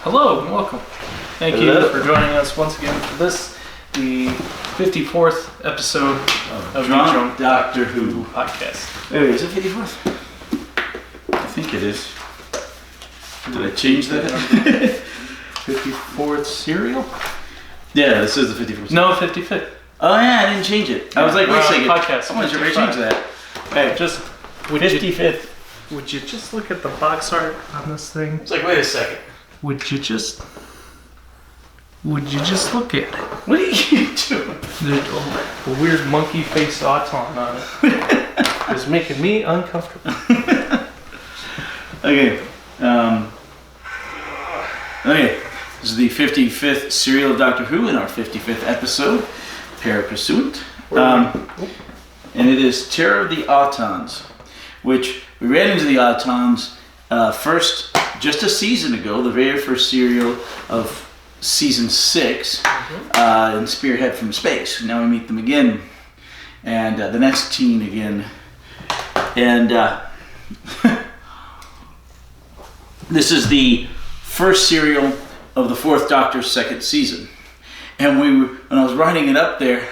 Hello and welcome. Thank Hello. you for joining us once again for this, the 54th episode of Drunk Doctor Who podcast. Wait, is it 54th? I think it is. Did I change that? 54th serial? Yeah, this is the 54th. No, 55th. Oh yeah, I didn't change it. I was like, wait a second. Podcast. I want to change that. Hey, Just, would 55th. would you just look at the box art on this thing? It's like, wait a second. Would you just look at it? What are you doing? There's a weird monkey face Auton on it. It's making me uncomfortable. Okay. Okay. This is the 55th serial of Doctor Who in our 55th episode, Para Pursuit. And it is Terror of the Autons, which we ran into the Autons first just a season ago, the very first serial of season 6 in Spearhead from Space. Now we meet them again, and the next teen again. And this is the first serial of the Fourth Doctor's second season. And when I was writing it up there,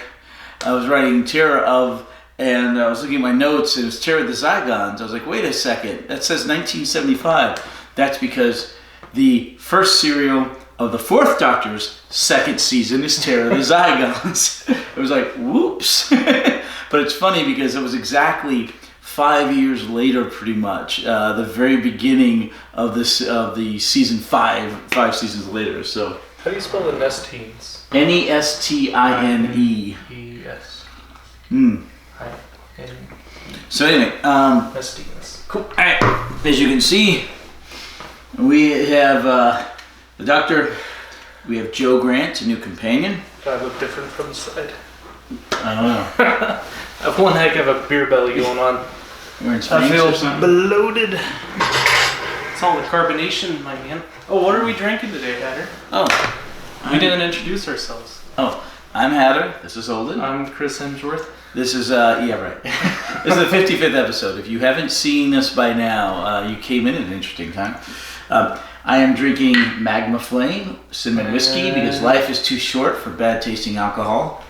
I was writing Terror of, and I was looking at my notes, and it was Terror of the Zygons. I was like, wait a second, that says 1975. That's because the first serial of the Fourth Doctor's second season is Terror of the Zygons. It was like, whoops. But it's funny because it was exactly 5 years later, pretty much, the very beginning of the season 5 seasons later. So How do you spell the Nestines? Nestine. E-S. So anyway, Nestines. cool. All right. As you can see, we have the Doctor. We have Joe Grant, a new companion. Do I look different from the side? I don't know. I have one heck of a beer belly going on. You're in I Springs feel or something? bloated. It's all the carbonation, my man. Oh, what are we drinking today, Hatter? Oh. We didn't introduce ourselves. Oh, I'm Hatter. This is Holden. I'm Chris Hemsworth. This is, yeah, right. This is the 55th episode. If you haven't seen this by now, you came in at an interesting time. I am drinking Magma Flame cinnamon whiskey because life is too short for bad tasting alcohol.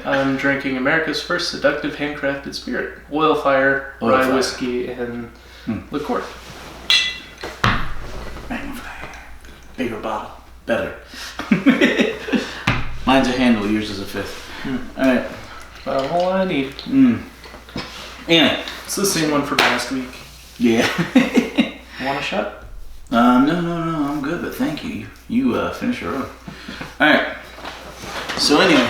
I'm drinking America's first seductive handcrafted spirit. Oil fire, rye whiskey, and liqueur. Magma Flame. Bigger bottle. Better. Mine's a handle, yours is a fifth. Alright. All I need. Anyway. It's the same one from last week. Yeah. Want a shot? No, I'm good, but thank you. You finish your own. Alright. So anyway,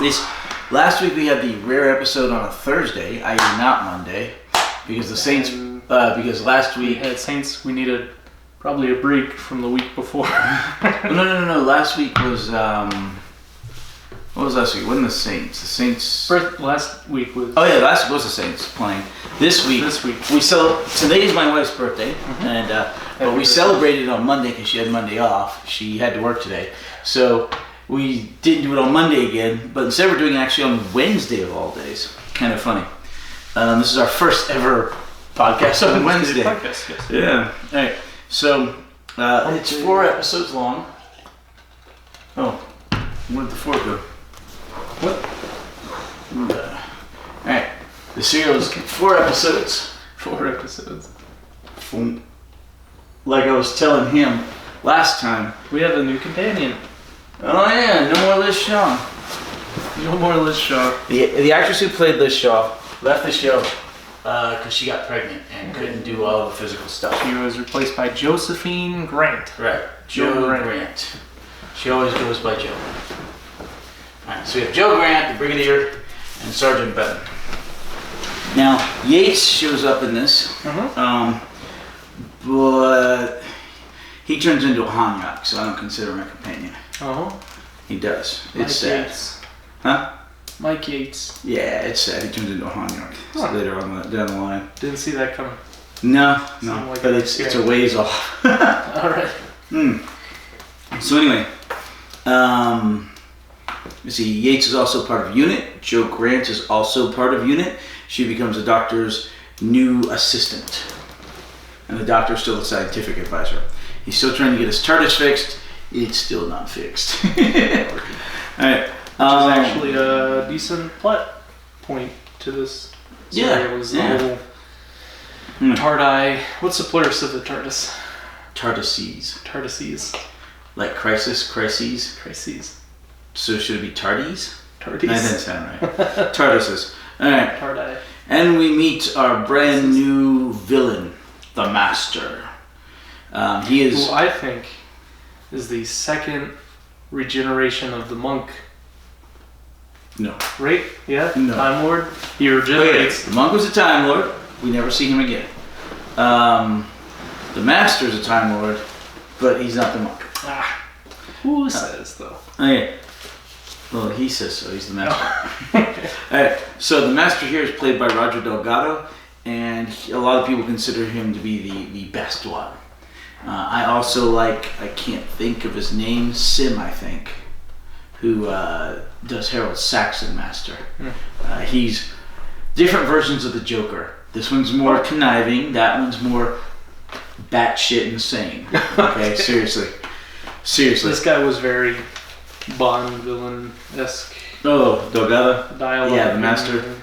this last week we had the rare episode on a Thursday, i.e. not Monday, because the Saints, because last We week... had Saints, we needed probably a break from the week before. No, last week was, what was last week? It wasn't the Saints. The Saints... Last week was... Oh yeah, last week was the Saints playing. This week today is my wife's birthday, and but we celebrated on Monday because she had Monday off. She had to work today, so we didn't do it on Monday again. But instead, we're doing it actually on Wednesday of all days. Kind of funny. This is our first ever podcast on Wednesday. Podcast, yes. Yeah. All right. So it's 4 episodes long. Oh, where did the 4 go? What? Alright. The serial is 4 episodes. 4 episodes. Like I was telling him last time. We have a new companion. Oh yeah, no more Liz Shaw. No more Liz Shaw. The actress who played Liz Shaw left the show because she got pregnant and couldn't do all the physical stuff. She was replaced by Josephine Grant. Right. Joe Grant. She always goes by Joe. Alright, so we have Joe Grant, the Brigadier, and Sergeant Benton. Now, Yates shows up in this, but he turns into a Hanyak, so I don't consider him a companion. He does. It's sad. Yates. Huh? Mike Yates. Yeah, it's sad. He turns into a Hanyak later on down the line. Didn't see that coming. No, Like but it's a ways off. Alright. So anyway, you see, Yates is also part of UNIT. Joe Grant is also part of UNIT. She becomes the Doctor's new assistant. and the Doctor's still the scientific advisor. He's still trying to get his TARDIS fixed. It's still not fixed. All right. Which is actually a decent plot point to this. Yeah. Was the whole TARDI. What's the plural of the TARDIS? TARDISes. TARDISes. Like crises. Crises. So should it be TARDIs? TARDIs. That didn't sound right. TARDISes. All right. TARDI. And we meet our brand new villain, the Master. He is. Who I think is the second regeneration of the monk. No. Right? Yeah? No. Time Lord? He regenerates. The monk was a Time Lord. We never see him again. The Master's a Time Lord, but he's not the monk. Who says, though? Okay. Well, he says so. He's the Master. Alright, so the Master here is played by Roger Delgado, and a lot of people consider him to be the best one. I also like, I can't think of his name, Sim, I think, who does Harold Saxon Master. He's different versions of the Joker. This one's more conniving, that one's more batshit insane. Okay, seriously. This guy was very Bond villain-esque. Oh, Delgado? Dialogue. Yeah, the Master.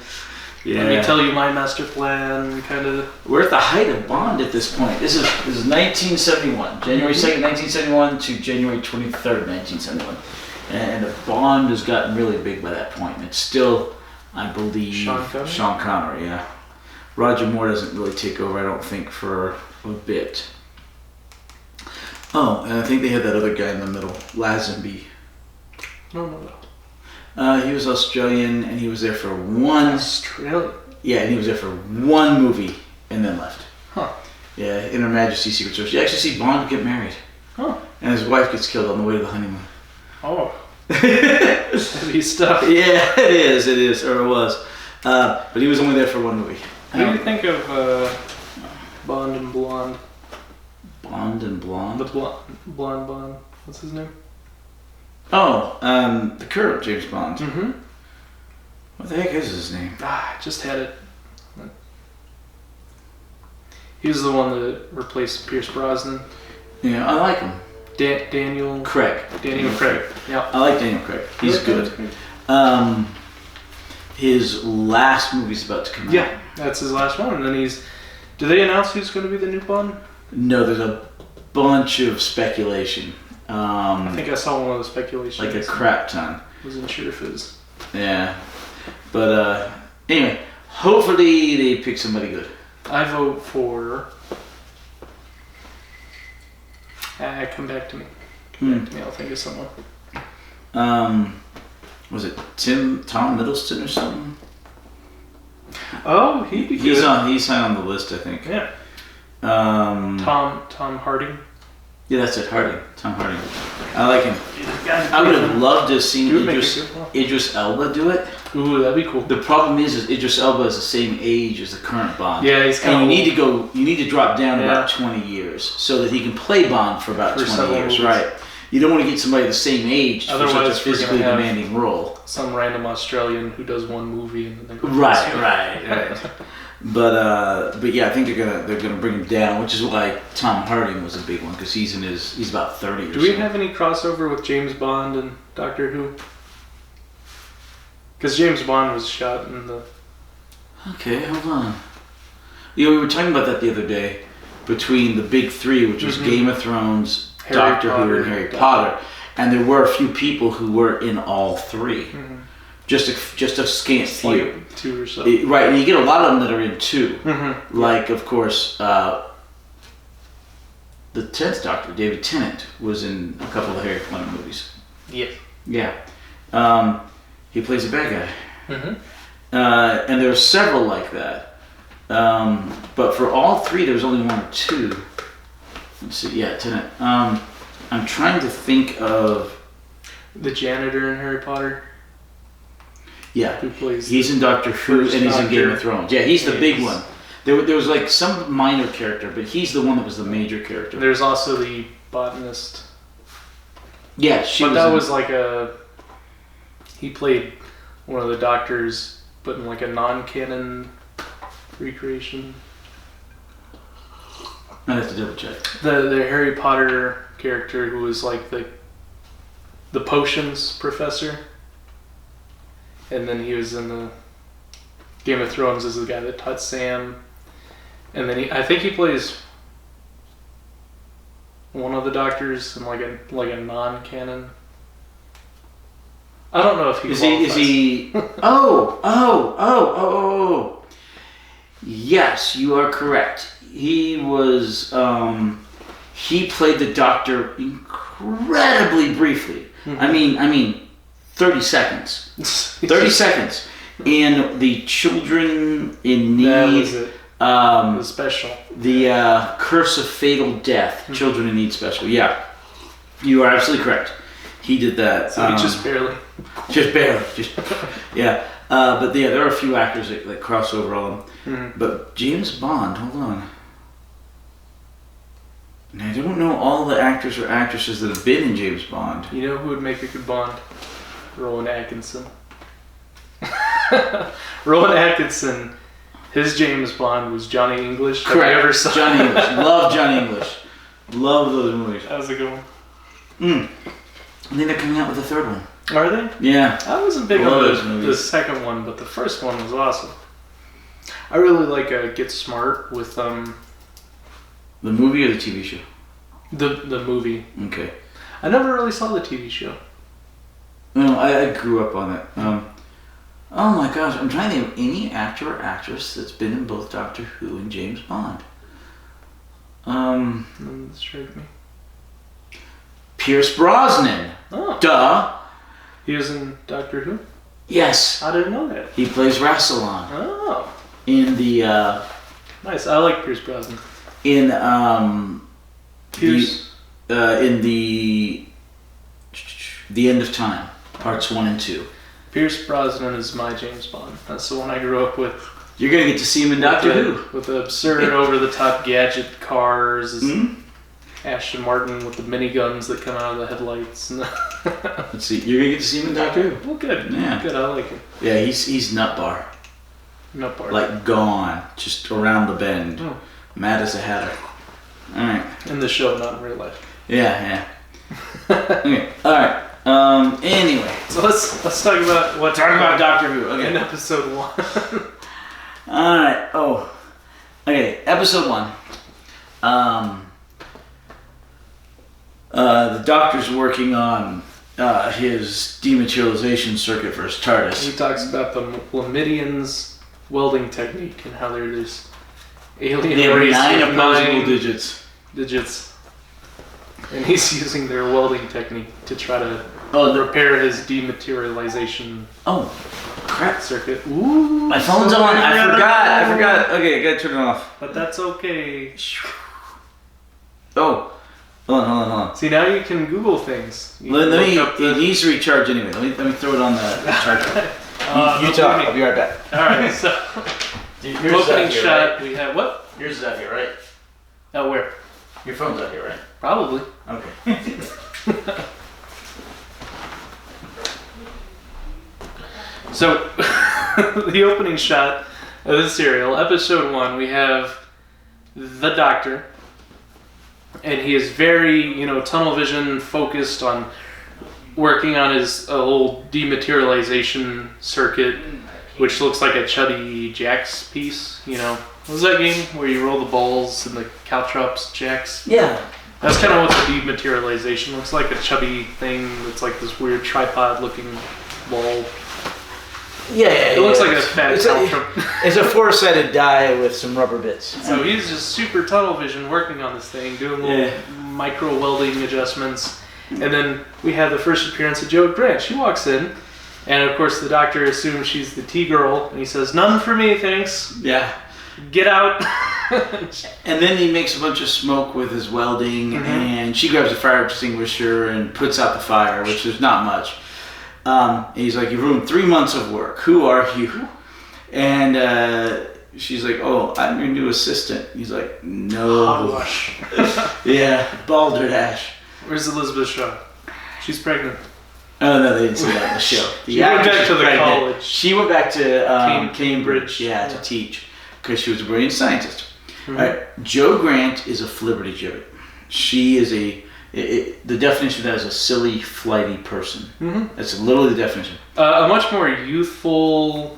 Yeah. Let me tell you my master plan, kind of. We're at the height of Bond at this point. This is 1971, January 2nd, 1971 to January 23rd, 1971. And the Bond has gotten really big by that point. It's still, I believe, Sean Connery, yeah. Roger Moore doesn't really take over, I don't think, for a bit. Oh, and I think they had that other guy in the middle, Lazenby. No. He was Australian, and he was there for one... Australian? Yeah, and he was there for one movie, and then left. Huh. Yeah, in Her Majesty's Secret Service. You actually see Bond get married. Huh. And his wife gets killed on the way to the honeymoon. Oh. Heavy stuff. Yeah, it is, or it was. But he was only there for one movie. What do you think of Bond and Blonde? Bond and Blonde? The blonde Bond. What's his name? Oh, the current James Bond. Mm-hmm. What the heck is his name? I just had it. He was the one that replaced Pierce Brosnan. Yeah, I like him. Daniel Craig. Daniel Craig. Yeah. I like Daniel Craig. He's good. His last movie's about to come out. Yeah, that's his last one. And then do they announce who's going to be the new Bond? No, there's a bunch of speculation. I think I saw one of the speculations. Like a crap ton. Wasn't sure if it was. Yeah. But anyway, hopefully they pick somebody good. I vote for... come back to me. Come back to me, I'll think of someone. Was it Tom Middleton or something? Oh, he'd be good. He's high on the list, I think. Yeah. Tom Harding. Yeah, that's it. Tom Harding. I like him. I would have loved to have seen Idris Elba do it. Ooh, that'd be cool. The problem is Idris Elba is the same age as the current Bond. Yeah, he's kind of. You need to drop down about 20 years so that he can play Bond for about 20 years, right? You don't want to get somebody the same age for such a physically demanding role. Some random Australian who does one movie and then they go. Right. But yeah, I think they're gonna bring him down, which is why Tom Harding was a big one because he's about 30 or so. Do we have any crossover with James Bond and Doctor Who? Because James Bond was shot in the. Okay, hold on. Yeah, we were talking about that the other day between the big three, which was Game of Thrones, Doctor Who, and Harry Potter, and there were a few people who were in all three. Mm-hmm. Just a scant few. Like 2 or so. Right, and you get a lot of them that are in 2. Mm-hmm. Like, of course, the 10th Doctor, David Tennant, was in a couple of the Harry Potter movies. Yeah. Yeah. He plays a bad guy. Mm-hmm. And there are several like that. But for all 3, there was only 1 or 2. Let's see, yeah, Tennant. I'm trying to think of... The janitor in Harry Potter? Yeah, who plays he's in Doctor Who and he's in Game of Thrones. Yeah, he's the big one. There was like some minor character, but he's the one that was the major character. There's also the botanist. Yeah, he played one of the doctors, but in like a non-canon recreation. I have to double check. The Harry Potter character who was like the potions professor, and then he was in the Game of Thrones as the guy that taught Sam, and then I think he plays one of the doctors in like a non-canon. I don't know if he is he oh. Yes, you are correct. He was he played the Doctor incredibly briefly. Mm-hmm. I mean 30 seconds. 30 seconds. In the Children in Need, that was it. The special. The Curse of Fatal Death, Mm-hmm. Children in Need special. Yeah. You are absolutely correct. He did that. So he just barely. Just barely. Yeah. But yeah, there are a few actors that cross over on them. Mm-hmm. But James Bond, hold on. Now, I don't know all the actors or actresses that have been in James Bond. You know who would make a good Bond? Rowan Atkinson. Rowan Atkinson, his James Bond was Johnny English. Correct. Have you ever saw Johnny English. Love Johnny English. Love those movies. That was a good one. I think they're coming out with a third one. Are they? Yeah. I wasn't big on the second one, but the first one was awesome. I really like Get Smart with The movie or the TV show? the movie. Okay. I never really saw the TV show. No, I grew up on it. Oh my gosh, I'm trying to think of any actor or actress that's been in both Doctor Who and James Bond. Doesn't strike me. Pierce Brosnan. Oh. Duh. He was in Doctor Who? Yes. I didn't know that. He plays Rassilon. Oh. In the Nice. I like Pierce Brosnan. in Pierce. in the End of Time, parts 1 and 2. Pierce Brosnan is my James Bond. That's the one I grew up with. You're gonna get to see him in Doctor Who. With the absurd, over-the-top gadget cars. Mm-hmm. Ashton Martin with the miniguns that come out of the headlights. Let's see. You're gonna get to see him in Doctor Who. Well, good. Yeah. Good. I like him. Yeah, he's nut bar. No part. Like gone, just around the bend. Oh. Mad as a hatter. All right. In the show, not in real life. Yeah. Okay. All right. Anyway. So let's talk about what. Talk about Doctor Who. Okay. In episode 1. All right. Oh. Okay. Episode 1. The Doctor's working on his dematerialization circuit for his TARDIS. He talks about the Lamidians' welding technique and how they're this alien There were race 9 with opposable 9 digits. And he's using their welding technique to try to repair his dematerialization crap. circuit. Ooh, My phone's on. I forgot. Okay, I gotta turn it off. But that's okay. Oh. Hold on. See, now you can Google things. It needs to recharge anyway. Let me throw it on the charger. You talk. I'll be right back. Alright, so opening shot, we have what? Yours is out here, right? Oh, where? Your phone's out here, right? Probably. Okay. So, the opening shot of the serial, episode 1, we have the Doctor, and he is very, tunnel vision focused on working on his whole dematerialization circuit, which looks like a Chubby Jacks piece, What was that game where you roll the balls and the caltrops jacks? Yeah. That's kind of what the dematerialization looks like, a chubby thing that's like this weird tripod-looking ball. Yeah. It looks like a fat caltrop. It's a 4-sided die with some rubber bits. So he's just super tunnel vision working on this thing, doing little micro welding adjustments. And then we have the first appearance of Jo Grant. She walks in, and of course the Doctor assumes she's the tea girl, and he says, "None for me, thanks. Yeah. Get out." And then he makes a bunch of smoke with his welding, and she grabs a fire extinguisher and puts out the fire, which is not much. And he's like, "You've ruined 3 months of work. Who are you?" And she's like, "Oh, I'm your new assistant." He's like, "No." Yeah, balderdash. Where's Elizabeth Shaw? She's pregnant. Oh no, they didn't say that in the show. She went back to the college. She went back to Cambridge. to teach because she was a brilliant scientist. All right, Jo Grant is a flibbertigibbet. She is the definition of that is a silly, flighty person. Mm-hmm. That's literally the definition. A much more youthful,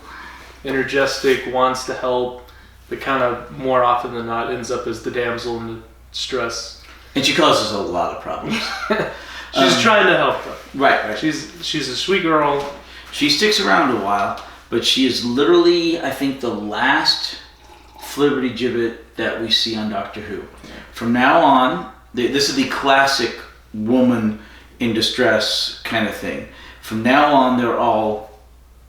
energetic, wants to help, but kind of more often than not ends up as the damsel in distress. And she causes a lot of problems. She's trying to help them. Right. She's a sweet girl. She sticks around a while, but she is literally, I think, the last flibbertigibbet that we see on Doctor Who. From now on, this is the classic woman in distress kind of thing. From now on, they're all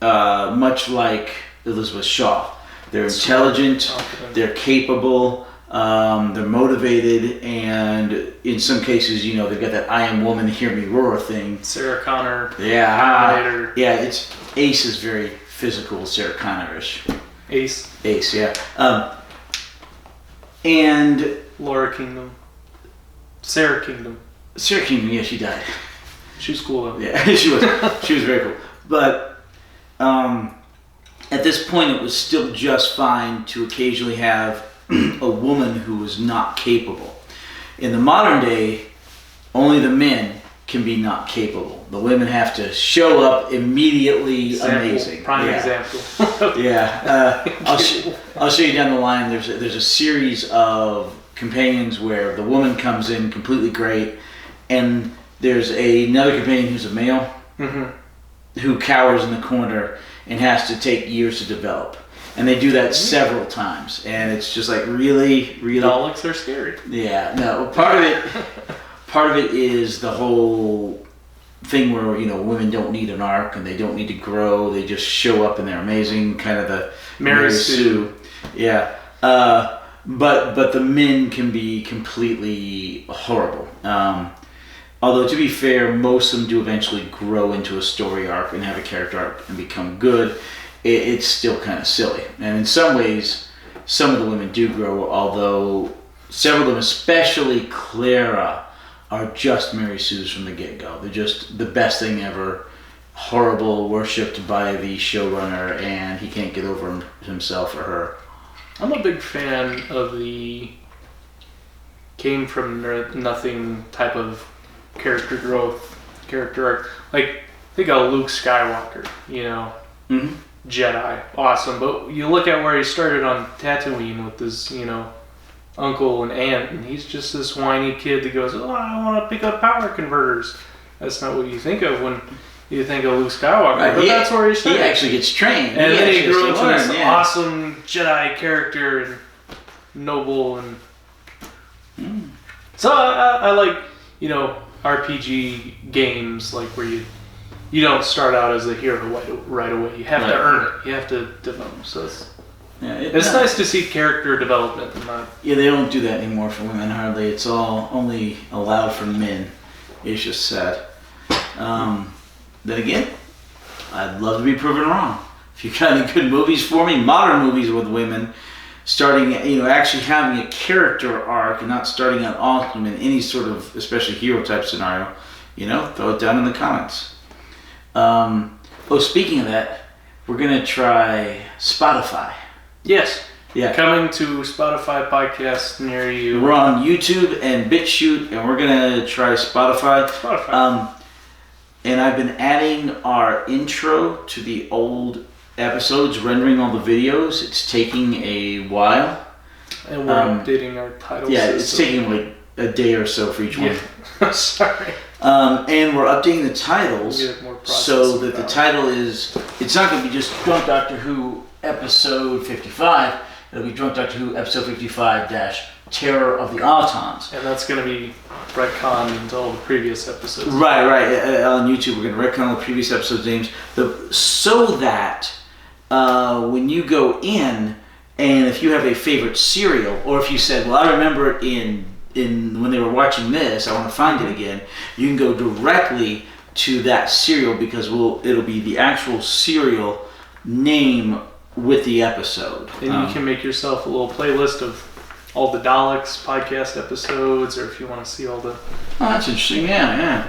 much like Elizabeth Shaw. They're intelligent, they're capable, they're motivated, and in some cases, they've got that "I am woman, hear me roar" thing. Sarah Connor. Yeah. It's Ace is very physical, Sarah Connor-ish. Ace, yeah. And Laura Kingdom. Sarah Kingdom, yeah, she died. She was cool though. Yeah, she was. She was very cool. But at this point, it was still just fine to occasionally have a woman who was not capable. In the modern day, only the men can be not capable. The women have to show up immediately. Amazing. Prime example. Yeah. I'll show you down the line. There's a series of companions where the woman comes in completely great, and there's another companion who's a male who cowers in the corner and has to take years to develop. And they do that several times, and it's just like really. Daleks are scary. Yeah, no. Part of it is the whole thing where women don't need an arc and they don't need to grow. They just show up and they're amazing. Kind of the Mary Sue. Yeah. But the men can be completely horrible. Although, to be fair, most of them do eventually grow into a story arc and have a character arc and become good. It's still kind of silly. And in some ways, some of the women do grow, although several of them, especially Clara, are just Mary Sue's from the get-go. They're just the best thing ever. Horrible, worshipped by the showrunner, and he can't get over himself or her. I'm a big fan of the came from nothing type of character growth, character arc. Like, think of Luke Skywalker, Jedi, awesome. But you look at where he started on Tatooine with his, uncle and aunt, and he's just this whiny kid that goes, "Oh, I want to pick up power converters." That's not what you think of when you think of Luke Skywalker, right, but that's where he started. He actually gets trained. And then he grew into this awesome Jedi character and noble. And so I like, RPG games like where you don't start out as a hero right away. You have to earn it. You have to develop. So it's nice to see character development. Yeah, they don't do that anymore for women hardly. It's all only allowed for men. It's just sad. Then again, I'd love to be proven wrong. If you got any good movies for me, modern movies with women, starting, actually having a character arc and not starting out awesome in any sort of, especially hero type scenario, throw it down in the comments. Speaking of that, we're going to try Spotify. Yes. Yeah. Coming to Spotify podcast near you. We're on YouTube and BitChute, and we're going to try Spotify. And I've been adding our intro to the old episodes, rendering all the videos. It's taking a while. And we're updating our titles. Yeah, it's taking like a day or so for each one. Sorry. And we're updating the titles so that the title is, it's not going to be just Drunk Doctor Who episode 55. It'll be Drunk Doctor Who episode 55 - Terror of the Autons. And that's going to be retconned into all the previous episodes. Right. On YouTube, we're going to retcon all the previous episodes' names. So that when you go in, and if you have a favorite serial, or if you said, well, I remember it in when they were watching this, I want to find it again, you can go directly to that serial because it'll be the actual serial name with the episode. And you can make yourself a little playlist of all the Daleks podcast episodes, or if you want to see all the... Oh, that's interesting. Yeah.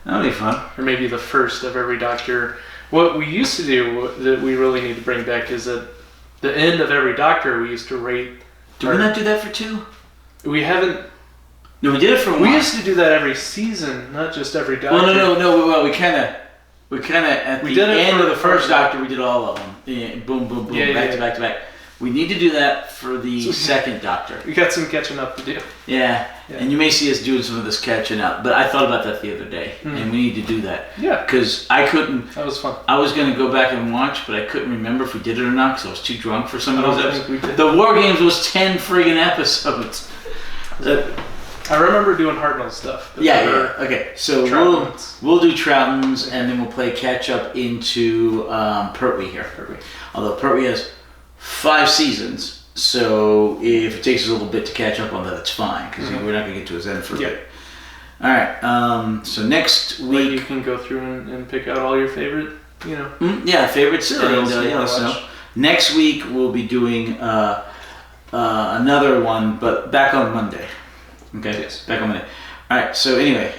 That'll be fun. Or maybe the first of every Doctor. What we used to do that we really need to bring back is at the end of every Doctor, we used to rate Did we not do that for 2? We haven't. No, we did it for 1. We used to do that every season, not just every Doctor. Well, no. Well, we kind of at the end of the first Doctor, we did all of them. Yeah, boom, boom, boom, back to back to back. We need to do that for the second Doctor. We got some catching up to do. Yeah, and you may see us doing some of this catching up. But I thought about that the other day, and we need to do that. Yeah. Because I couldn't. That was fun. I was going to go back and watch, but I couldn't remember if we did it or not because I was too drunk for some of those episodes. We did. The War Games was 10 friggin' episodes. I remember doing Hartnell stuff. Yeah. Okay, so we'll do Troughton's, and then we'll play catch up into Pertwee here. Although Pertwee has 5 seasons, so if it takes us a little bit to catch up on that, it's fine because we're not going to get to his end for a bit. All right. So next week you can go through and pick out all your favorite, favorites. And, next week we'll be doing another one, but back on Monday. Okay. Yes. Back on Monday. All right. So anyway,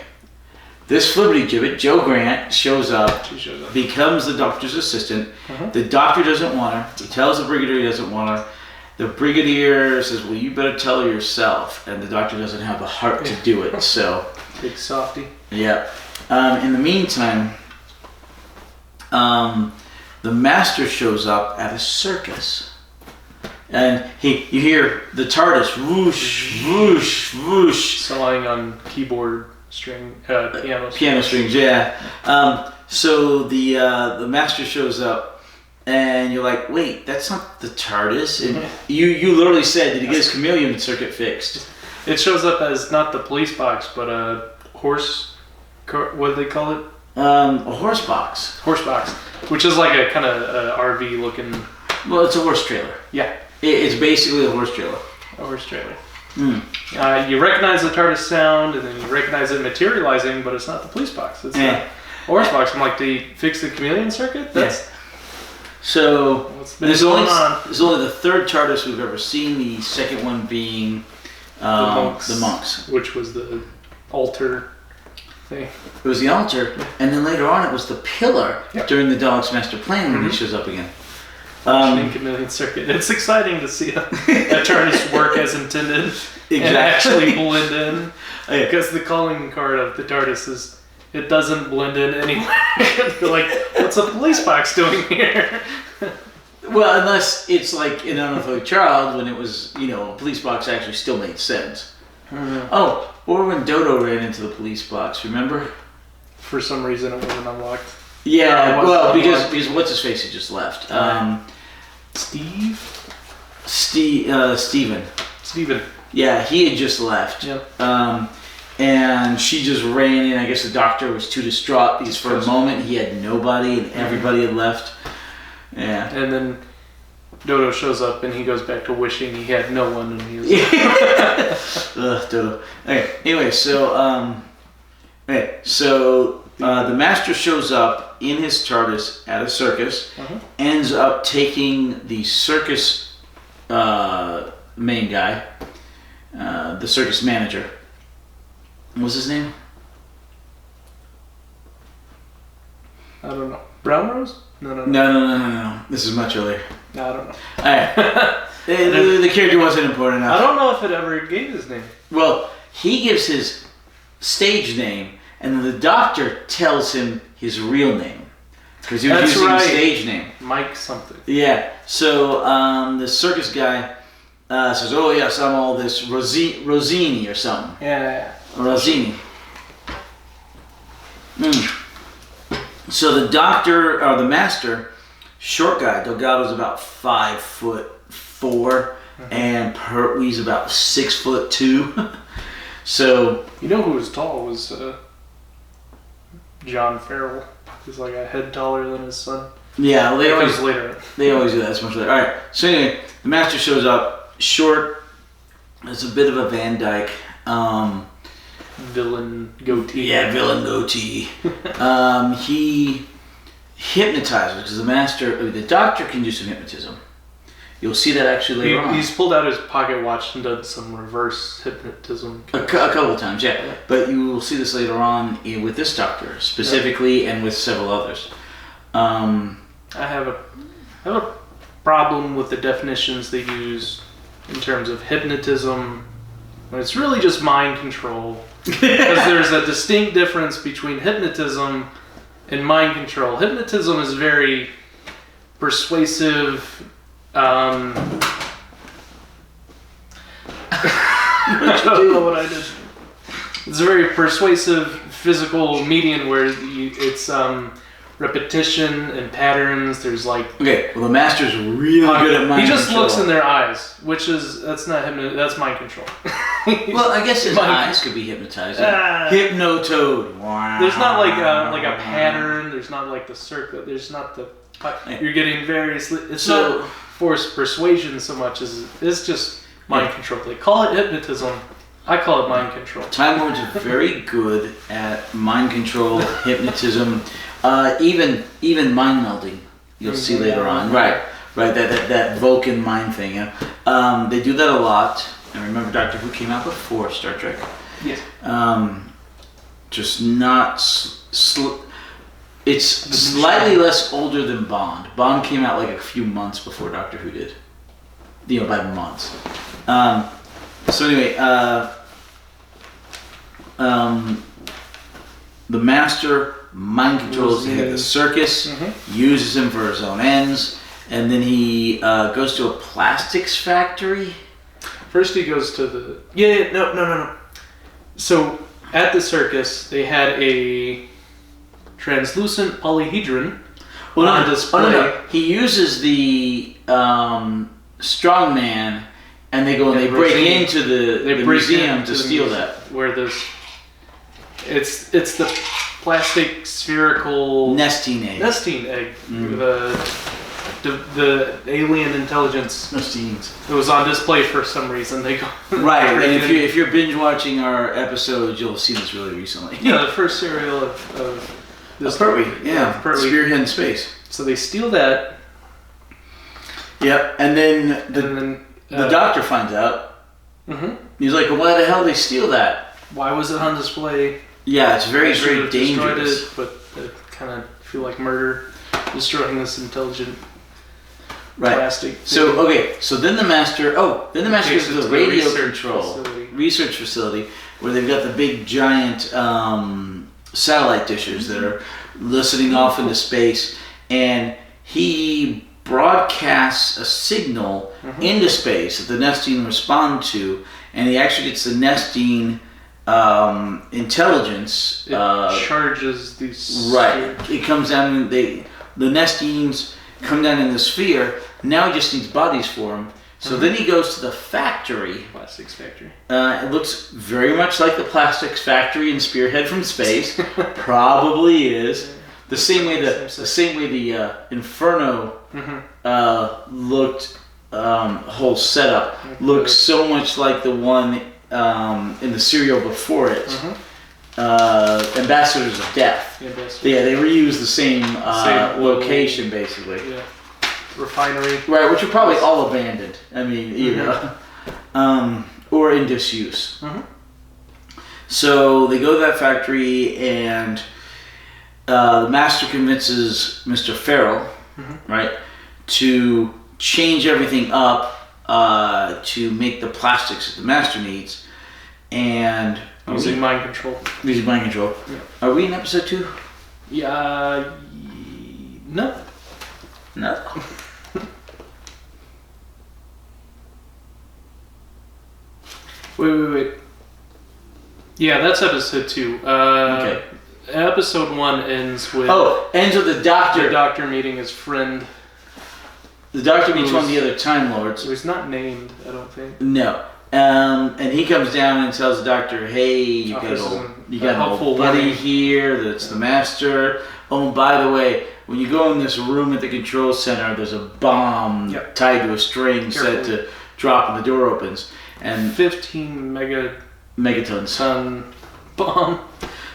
this Flippity Gibbet, Joe Grant, shows up, becomes the Doctor's assistant. The Doctor doesn't want her. He tells the Brigadier he doesn't want her. The Brigadier says, well, you better tell her yourself. And the Doctor doesn't have the heart to do it. So, big softy. Yeah. In the meantime, the Master shows up at a circus. And you hear the TARDIS whoosh, whoosh, whoosh. Sawing on keyboard string, piano strings, yeah. So the Master shows up, and you're like, wait, that's not the TARDIS. And you literally said, did he get his chameleon circuit fixed? It shows up as not the police box, but a horse. What do they call it? A horse box. Horse box, which is like a kind of RV looking. Well, it's a horse trailer. Yeah. It's basically a horse trailer. A horse trailer. You recognize the TARDIS sound, and then you recognize it materializing, but it's not the police box. It's the horse box. I'm like, did he fix the chameleon circuit? That's so. This is only the 3rd TARDIS we've ever seen. The second one being the monks, which was the altar thing. It was the altar, and then later on it was the pillar during the Daleks' master plan when he shows up again. Chameleon circuit. It's exciting to see a TARDIS work as intended and actually blend in. Because the calling card of the TARDIS is it doesn't blend in anywhere. You're like, what's a police box doing here? Well, unless it's like in Unfulfilled Child when it was, a police box actually still made sense. Oh, or when Dodo ran into the police box, remember? For some reason it wasn't unlocked. Yeah, because what's his face had just left. Steven. Yeah, he had just left. Yep. And she just ran in. I guess the Doctor was too distraught because for a moment he had nobody and everybody had left. Yeah. And then Dodo shows up and he goes back to wishing he had no one and he was Ugh, Dodo. Okay. Anyway, so the Master shows up in his TARDIS at a circus, ends up taking the circus main guy, the circus manager. What was his name? I don't know. Brown Rose? No. This is much earlier. No, I don't know. Alright. the character wasn't important enough. I don't know if it ever gave his name. Well, he gives his stage name, and then the Doctor tells him his real name. Because he was using his stage name. Mike something. Yeah. So the circus guy says, oh yes, I'm all this Rosini or something. Yeah. Rosini. So the Doctor, or the Master, short guy, Delgado's about 5'4", and Pertwee's about 6'2". So you know who was tall was John Farrell. He's like a head taller than his son. Yeah, well, they always do that. It's much later. All right. So anyway, the Master shows up, short. It's a bit of a Van Dyke. Villain goatee. Yeah, villain goatee. He hypnotizes because the Doctor can do some hypnotism. You'll see that actually later on. He's pulled out his pocket watch and done some reverse hypnotism. A couple of times, yeah. But you will see this later on with this Doctor specifically, and with several others. I have a problem with the definitions they use in terms of hypnotism, when it's really just mind control. Because there's a distinct difference between hypnotism and mind control. Hypnotism is very persuasive. I don't know what I did. It's a very persuasive physical medium where it's repetition and patterns. There's like okay. Well, the master's really good at mind control. He just looks in their eyes, which is that's mind control. Well, I guess his eyes could be hypnotizing. Hypnotoad. Wow. There's not like a pattern. There's not like the circle. There's not the. You're getting various. It's not forced persuasion so much as it's just mind control. They call it hypnotism. I call it mind control. Time Lords are very good at mind control, hypnotism, even mind melding. You'll see later on. Right. That Vulcan mind thing. Yeah. They do that a lot. And remember, Doctor Who came out before Star Trek. Yes. Just not. It's slightly less older than Bond. Bond came out like a few months before Doctor Who did. By months. So anyway, the Master mind controls him at the circus, uses him for his own ends, and then he goes to a plastics factory. First he goes to the... No. So, at the circus, they had a translucent polyhedron on display. No. He uses the strongman, and they go and they break into the museum to steal that. Where it's the plastic spherical... Nesting egg. The alien intelligence. Nestines. It was on display for some reason. They go right, and if you're binge watching our episodes, you'll see this really recently. Yeah, the first serial of this. Pertwee. Yeah, Spearhead in Space. So they steal that. Yep, and then the doctor finds out. Mm-hmm. He's like, well, why the hell did they steal that? Why was it on display? Yeah, it's very dangerous. It, but it kind of feel like murder, destroying this intelligent plastic. So then the master goes to the radio research facility where they've got the big giant satellite dishes that are listening off into space, and he broadcasts a signal into space that the Nestine respond to, and he actually gets the Nestine intelligence. It charges these. Right. It comes down. The Nestines come down in the sphere. Now he just needs bodies for them. So then he goes to the factory. Plastics factory. It looks very much like the plastics factory in Spearhead from Space. Probably is. The same way the Inferno looked. Whole setup looks so much like the one in the serial before it. Ambassadors of Death. Yeah, they reuse the same location basically. Yeah. Refinery. Right, which are probably all abandoned. I mean, you know, or in disuse. So they go to that factory, and the master convinces Mr. Farrell, right, to change everything up to make the plastics that the master needs, and using mind control. Using mind control. Yeah. Are we in episode 2? Yeah. No. Wait. Yeah, that's episode 2. Okay. Episode 1 ends with... ends with the doctor. The doctor meeting his friend. The doctor meets one of the other Time Lords. Who's not named, I don't think. No. And he comes down and tells the doctor, hey, you got an old buddy here that's the master. Oh, by the way, when you go in this room at the control center, there's a bomb tied to a string set to drop when the door opens. And 15 megatons. Ton bomb.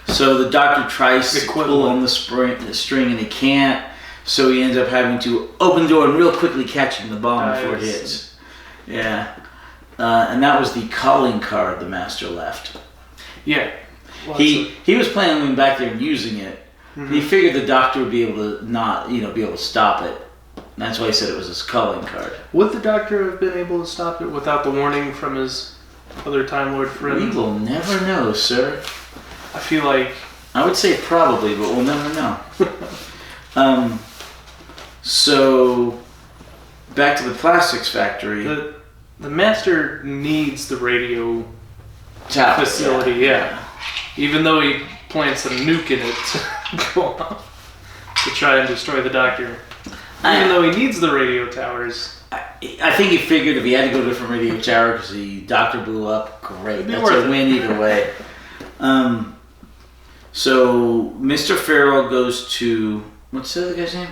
So the doctor tries to pull on the string and he can't. So he ends up having to open the door and real quickly catching the bomb before it hits. Yeah. And that was the calling card the master left. Yeah. He was planning on going back there and using it. He figured the doctor would be able to be able to stop it. That's why he said it was his calling card. Would the Doctor have been able to stop it without the warning from his other Time Lord friend? We will never know, sir. I feel like... I would say probably, but we'll never know. So, back to the plastics factory. The Master needs the radio Tower, facility, yeah. Even though he plants a nuke in it to go off to try and destroy the Doctor. Even though he needs the radio towers. I think he figured if he had to go to a different radio tower because the Doctor blew up, great. That's a win either way. So Mr. Farrell goes to, what's the other guy's name?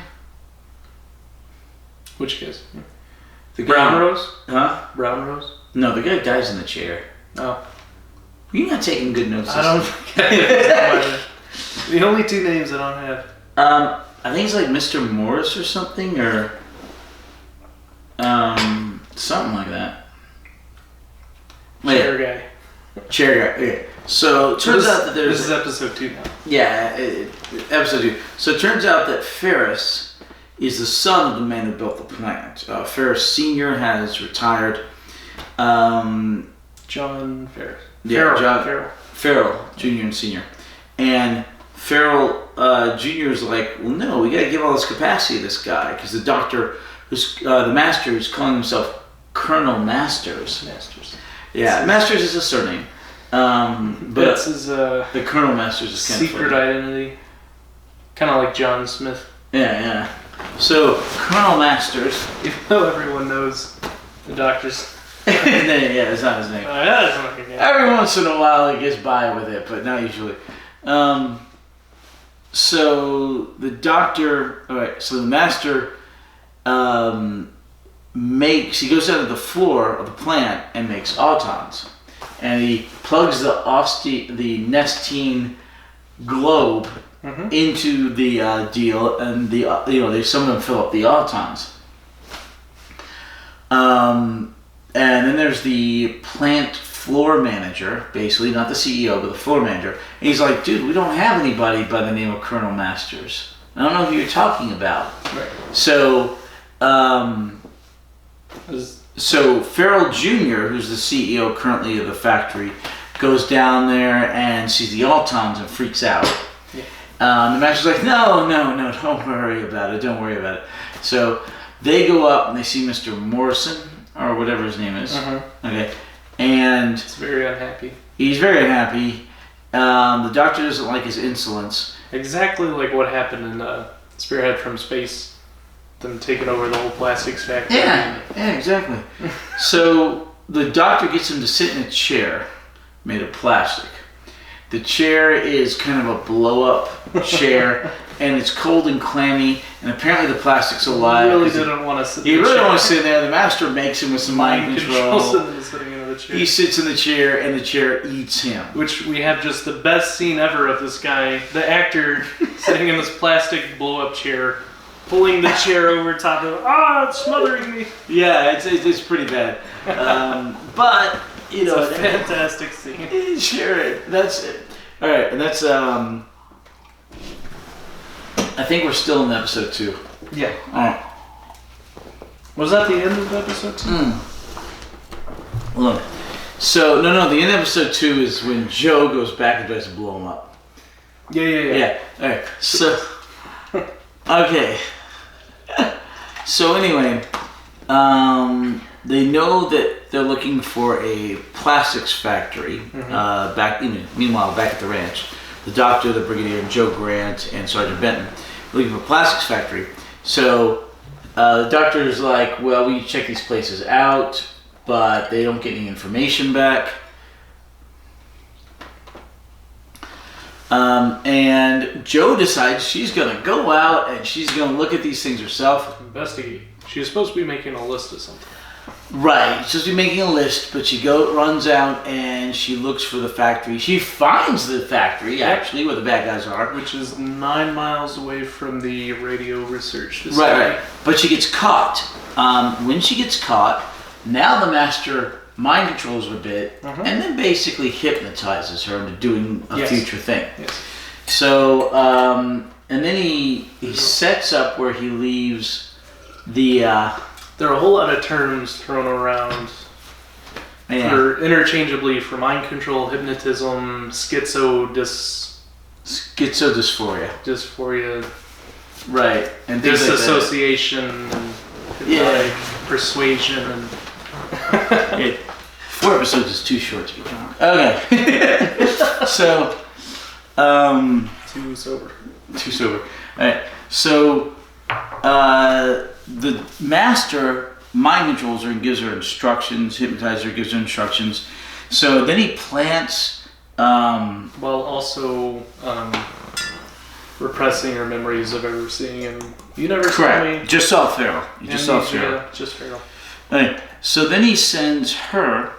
Which guys? The Brown guy, Rose? Huh? Brown Rose? No, the guy dies in the chair. Oh. You're not taking good notes. I don't think the only two names I don't have. I think it's like Mr. Morris or something, or something like that. Chair guy. Chair guy. Yeah. So it turns out that there's... This is episode 2 now. Yeah, episode 2. So it turns out that Ferris is the son of the man who built the plant. Ferris Sr. has retired. John Ferris. Yeah, Farrell Jr. and Sr. And Farrell Jr. is like, well, no, we got to give all this capacity to this guy because the Doctor, the Master, who's calling himself Colonel Masters. Yeah, Masters is his surname. But that's his the Colonel Masters is kind secret of identity. Kind of like John Smith. Yeah. So Colonel Masters, even though everyone knows the Doctor's. Yeah, it's not his name. That's not his name. Every once in a while he gets by with it, but not usually. So the Doctor, alright, so the Master he goes down to the floor of the plant and makes Autons. And he plugs the Nestine globe into the deal, and some of them fill up the Autons. And then there's the plant floor manager, basically, not the CEO, but the floor manager. And he's like, dude, we don't have anybody by the name of Colonel Masters. I don't know who you're talking about. Right. So Farrell Jr., who's the CEO currently of the factory, goes down there and sees the Autons and freaks out. Yeah. The Master's like, no, don't worry about it. So they go up and they see Mr. Morrison, or whatever his name is. Okay. And he's very unhappy. He's very unhappy. The Doctor doesn't like his insolence. Exactly like what happened in Spearhead from Space. Them taking over the whole plastics factory. Yeah, exactly. So the Doctor gets him to sit in a chair made of plastic. The chair is kind of a blow-up chair, and it's cold and clammy, and apparently the plastic's alive. He really didn't want to sit there. He really don't want to sit there. The Master makes him with some mind control. Sitting in the chair. He sits in the chair, and the chair eats him. Which we have just the best scene ever of this guy, the actor, sitting in this plastic blow-up chair, pulling the chair over top of it's smothering me. Yeah, it's pretty bad. But, it's a fantastic scene. Sure, that's it. All right, and that's, I think we're still in episode 2. Yeah. All right. Was that the end of episode 2? Look. So, no, the end of episode 2 is when Joe goes back and tries to blow him up. Yeah. All right, so, okay. So anyway, they know that they're looking for a plastics factory. Meanwhile, back at the ranch, the Doctor, the Brigadier, Joe Grant, and Sergeant Benton looking for a plastics factory. So the Doctor's like, well, we check these places out, but they don't get any information back. And Joe decides she's going to go out and she's going to look at these things herself. Investigate. She's supposed to be making a list of something. Right. She's supposed to be making a list, but she runs out and she looks for the factory. She finds the factory, actually, where the bad guys are. Which is 9 miles away from the radio research facility. Right. But she gets caught. When she gets caught, now the Master mind controls her a bit, and then basically hypnotizes her into doing a future thing. Yes. So, and then he sets up where he leaves The There are a whole lot of terms thrown around for interchangeably for mind control, hypnotism, dysphoria, right, and disassociation, and hypnotic persuasion, and 4 episodes is too short to be drunk. Okay, so too sober. All right, so the master mind controls her and gives her instructions. Hypnotizer gives her instructions. So then he plants. While also repressing her memories of ever seeing him. You never saw me. Just saw Farrell. You just saw Farrell. Just Farrell. Okay. So then he sends her.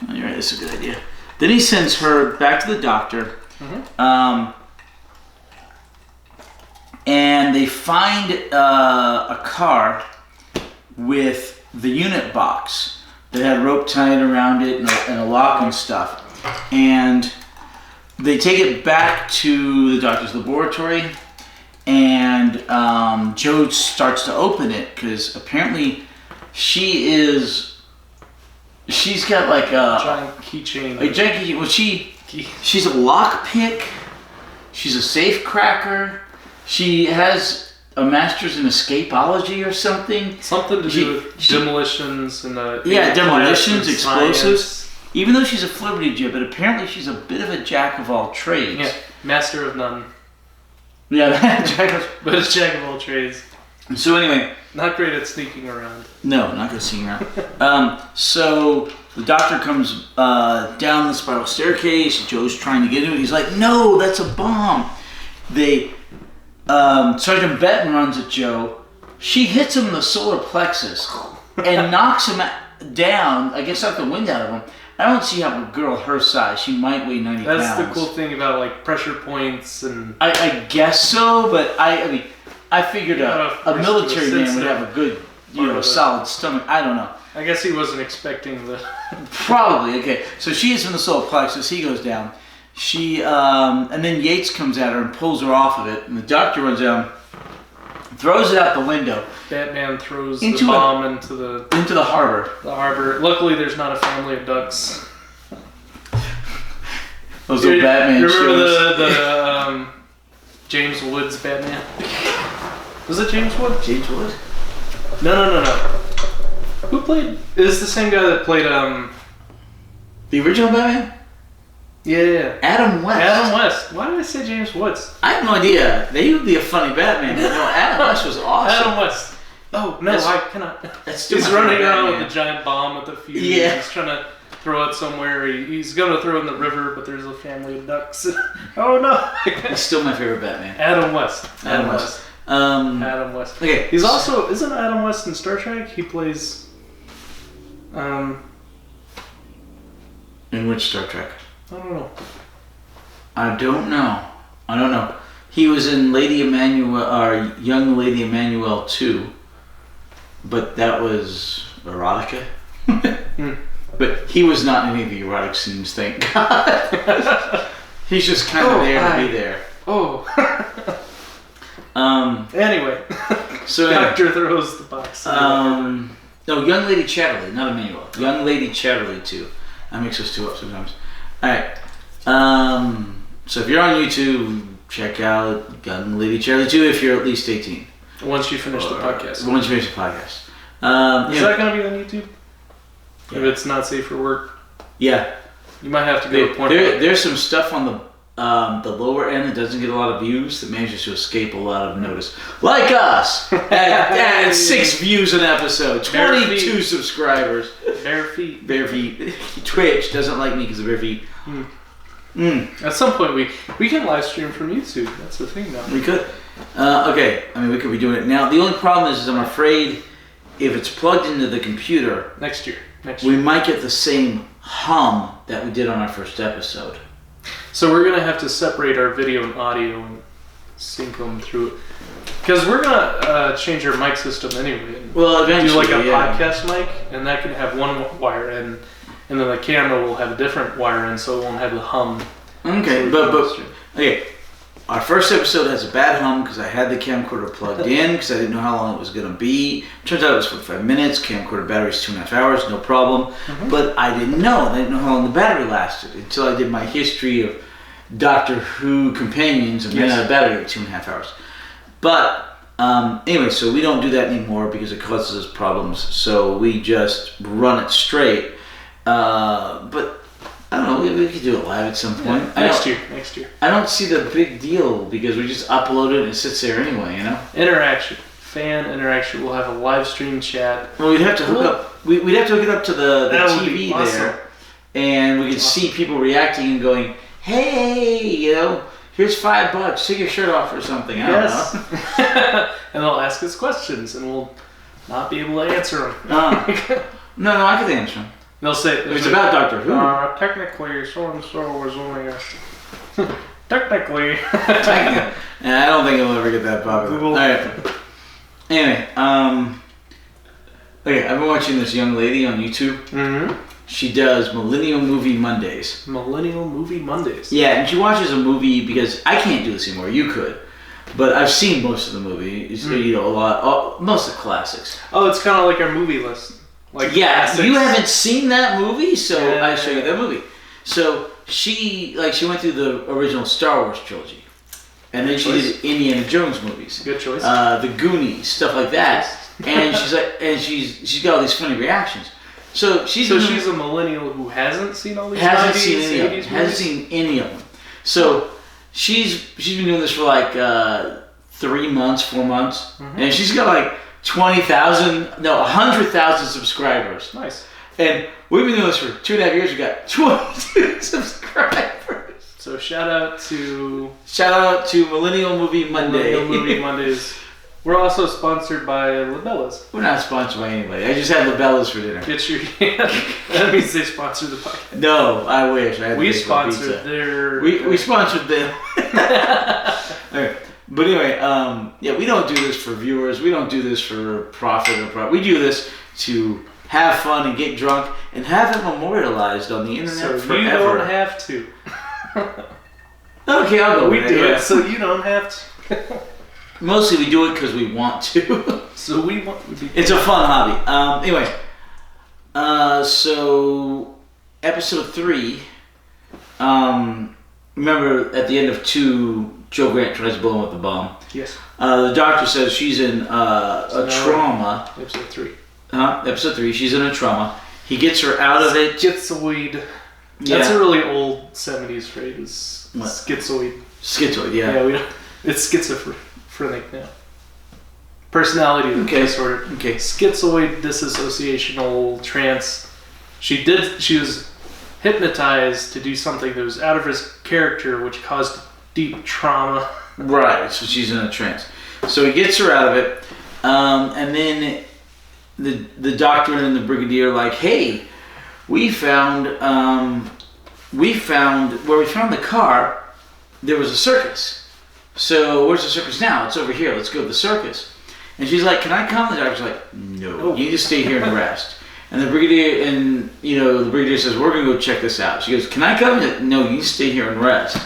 Oh, you're right. This is a good idea. Then he sends her back to the doctor. Mm-hmm. And they find a car with the unit box that had rope tied around it and a lock and stuff. And they take it back to the doctor's laboratory, and Joe starts to open it because apparently she's got like a giant keychain. Well, she's a lockpick. She's a safe cracker. She has a master's in escapology or something. Something to do with demolitions and demolitions, explosives. Science. Even though she's a flibbertigibbet, but apparently she's a bit of a jack of all trades. Yeah, master of none. Yeah, but a jack of all trades. So anyway, not great at sneaking around. No, not good at sneaking around. So the doctor comes down the spiral staircase. Joe's trying to get into it. He's like, "No, that's a bomb." Sergeant Benton runs at Joe. She hits him in the solar plexus and knocks him down. I guess knocked the wind out of him. I don't see how a girl her size, she might weigh 90 pounds. That's the cool thing about like pressure points and. I guess so, but I figured a military man would have a good, solid stomach. I don't know. I guess he wasn't expecting the. Probably. Okay. So she is in the solar plexus. He goes down. She and then Yates comes at her and pulls her off of it, and the doctor runs down, throws it out the window. Batman throws the bomb into the harbor. The harbor. Luckily, there's not a family of ducks. Those little Batman shows. You remember the James Woods Batman? Was it James Wood? James Wood? No. Who played? Is the same guy that played the original Batman? Yeah. Adam West. Why did I say James Woods? I have no idea. He would be a funny Batman. No, Adam West was awesome. Adam West. Oh, no, I cannot. He's running around with a giant bomb at the fuse. Yeah. He's trying to throw it somewhere. He's going to throw it in the river, but there's a family of ducks. Oh, no. He's still my favorite Batman. Adam West. Adam West. Adam West. Okay. He's also, isn't Adam West in Star Trek? He plays, In which Star Trek? I don't know. I don't know. He was in Lady Emmanuel, or Young Lady Emmanuel 2, but that was erotica. But he was not in any of the erotic scenes, thank God. He's just kind of there to be there. Oh. Anyway. So Doctor throws the box. No, Young Lady Chatterley, not Emmanuel. Young Lady Chatterley 2. I mix those two up sometimes. Alright. So if you're on YouTube, check out Young Lady Chatterley 2 if you're at least 18. Once you finish the podcast. Once you finish the podcast. Is that going to be on YouTube? Yeah. If it's not safe for work? Yeah. You might have to go to Pornhub. There's some stuff on the lower end that doesn't get a lot of views that manages to escape a lot of notice. Like us! at 6 views an episode. 22 subscribers. Bare feet. Twitch doesn't like me because of bare feet. At some point we can live stream from YouTube. That's the thing now. We could. Okay. I mean, we could be doing it now. The only problem is I'm afraid if it's plugged into the computer... Next year. We might get the same hum that we did on our first episode. So we're going to have to separate our video and audio and sync them through it. Because we're going to change our mic system anyway. Well, eventually, do like a podcast mic, and that can have one wire in, and then the camera will have a different wire in, so it won't have the hum. Okay, so okay. our first episode has a bad hum because I had the camcorder plugged in because I didn't know how long it was going to be. Turns out it was 45 minutes. Camcorder battery's 2.5 hours, no problem. But I didn't know. I didn't know how long the battery lasted until I did my history of Doctor Who companions and ran out of battery at 2.5 hours. But anyway, so we don't do that anymore because it causes us problems. So we just run it straight. But I don't know, we could do it live at some point. Yeah, next year. I don't see the big deal because we just upload it and it sits there anyway, you know? Fan interaction. We'll have a live stream chat. Well, we'd have to hook up. We'd have to hook it up to the TV awesome. there, and we could see people reacting and going, "Hey, you know, here's $5. Take your shirt off or something." I don't know. And they'll ask us questions, and we'll not be able to answer them. No, I could answer them. They'll say it's about Doctor Who. Technically, so and so was only a technically. And I don't think it'll ever get that popular. Google. All right. Anyway, okay, I've been watching this young lady on YouTube. Mm-hmm. She does Millennial Movie Mondays. Millennial Movie Mondays. Yeah, and she watches a movie because I can't do this anymore. You could, but I've seen most of the movies. You know, most of the classics. Oh, it's kind of like our movie list. Like classics. You haven't seen that movie, so yeah, I show you that movie. So she went through the original Star Wars trilogy, and then she did Indiana Jones movies. Good choice. The Goonies, stuff like that. And she's like, she's got all these funny reactions. So she's a millennial who hasn't seen all these. Hasn't seen any of them. So she's been doing this for like 3 months, 4 months, and she's got like 100,000 subscribers. Nice. And we've been doing this for 2.5 years. We got 22 subscribers. So shout out to Millennial Movie Monday. Millennial Movie Mondays. We're also sponsored by Labellas. We're not sponsored by anybody. I just had Labellas for dinner. That means they sponsor the podcast. No, I wish. We sponsored their. We sponsored them. All right. But anyway, we don't do this for viewers. We don't do this for profit. We do this to have fun and get drunk and have it memorialized on the internet forever. You don't have to. Okay, I'll go. We do it, so you don't have to. Mostly we do it because we want to. So we want. It's a fun hobby. Anyway, so episode 3. Remember at the end of 2. Joe Grant tries to blow him with the bomb. Yes. The doctor says she's in a trauma. Episode 3. Episode 3. She's in a trauma. He gets her out of it. Schizoid. Yeah. That's a really old 70s phrase. What? Schizoid. Schizoid, yeah. Yeah, we don't. It's schizophrenic now. Personality disorder. Okay. Schizoid, disassociational, trance. She was hypnotized to do something that was out of her character, which caused deep trauma. Right, so she's in a trance. So he gets her out of it, and then the doctor and the brigadier are like, "Hey, we found where we found the car. There was a circus. So where's the circus now? It's over here. Let's go to the circus." And she's like, "Can I come?" The doctor's like, "No, you need to stay here and rest." And the brigadier says, "We're gonna go check this out." She goes, "Can I come?" Like, "No, you need to stay here and rest."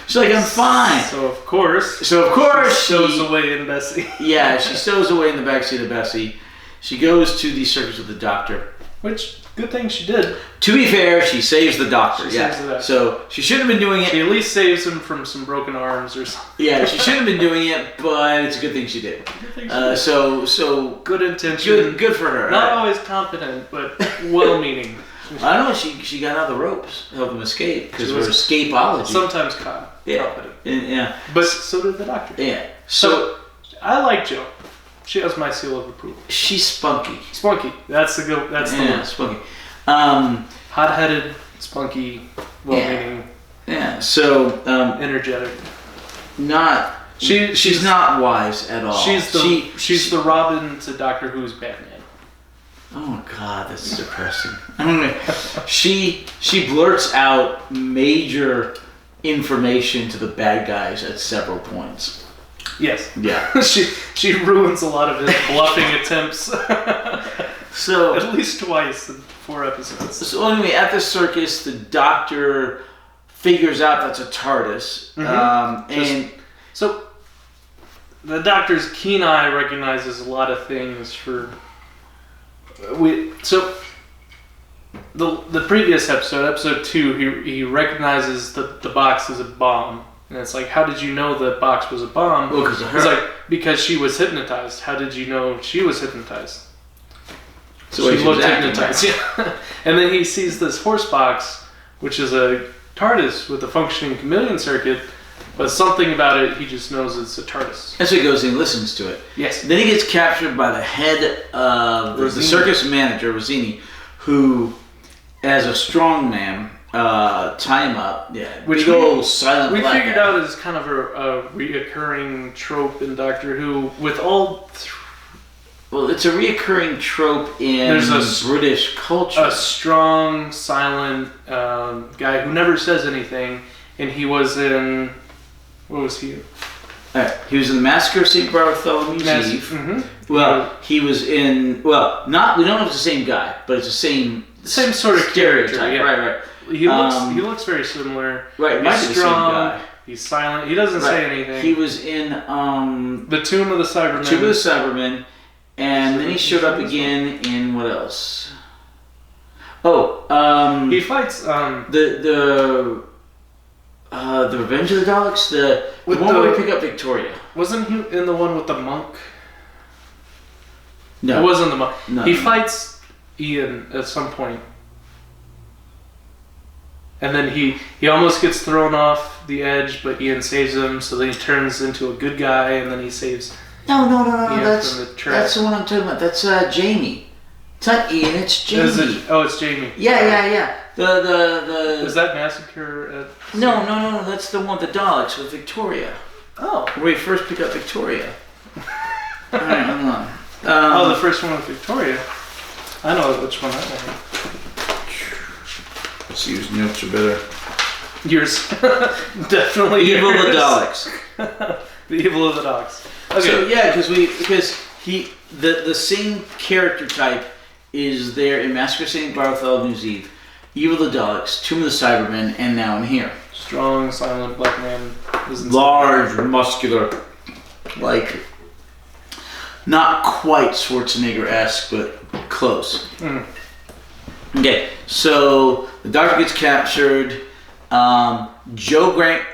She's like, "I'm fine." So of course, she stows away in Bessie. Yeah, she stows away in the backseat of Bessie. She goes to the circus with the doctor. Which, good thing she did. To be fair, she saves the doctor. Saves the doctor. So she shouldn't have been doing it. She at least saves him from some broken arms or something. Yeah, she shouldn't have been doing it, but it's a good thing she did. So good intention. Good for her. Not always competent, but well-meaning. I don't know. She got out of the ropes to help him escape because of her escapology. Sometimes competent. Yeah. But so did the doctor. Yeah. So I like Jo. She has my seal of approval. She's spunky. Spunky. That's the word. Spunky. Hot-headed, spunky, well-meaning. Yeah. So energetic. She's not wise at all. She's the Robin to Doctor Who's Batman. Oh God, that's depressing. I don't know. She blurts out major information to the bad guys at several points. Yes. Yeah. she ruins a lot of his bluffing attempts. So at least twice in 4 episodes. So anyway, at the circus, the doctor figures out that's a TARDIS, and So the doctor's keen eye recognizes a lot of things for the previous episode 2, he recognizes the box as a bomb. And it's like, how did you know the box was a bomb? Well, because of her. It's like, because she was hypnotized. How did you know she was hypnotized? So she looked hypnotized. Yeah. And then he sees this horse box, which is a TARDIS with a functioning chameleon circuit, but something about it, he just knows it's a TARDIS. And so he goes and he listens to it. Yes. Then he gets captured by the head of the circus manager, Rossini, who, as a strong man, tie him up. Yeah. Which silent we black figured guy. out is kind of a reoccurring trope in Doctor Who with all. Well, it's a reoccurring trope in British culture. A strong, silent guy who never says anything, and he was in. What was he? He was in the Massacre of St. Bartholomew's Eve. Mm-hmm. Well, he was in. Well, not. We don't know if it's the same guy, but it's the same sort of stereotype. Yeah. Right. He looks very similar. Right, might be the same guy. He's silent. He doesn't say anything. He was in the Tomb of the Cybermen. And then he showed up again in what else? He fights the Revenge of the Daleks. The one where we pick up Victoria. Wasn't he in the one with the monk? No, it wasn't the monk. No, he fights Ian at some point. And then he almost gets thrown off the edge, but Ian saves him, so then he turns into a good guy, and then he saves No. Ian That's from the trap. that's the one I'm talking about. That's Jamie. It's not Ian. It's Jamie. It's Jamie. Yeah. The Is that Massacre at... No. That's the one with the Daleks with Victoria. Oh. Where we first pick up Victoria. All right, hold on. The first one with Victoria. I know which one that one. Let's see whose notes are better. Yours. Definitely Evil of the yours. Daleks. The Evil of the Daleks. Okay. So yeah, because the same character type is there in Massacre of St. Bartholomew's Eve, Evil of the Daleks, Tomb of the Cybermen, and now in here. Strong, silent black man. Large, muscular, like not quite Schwarzenegger-esque, but close. Mm. Okay, so the Doctor gets captured. Jo Grant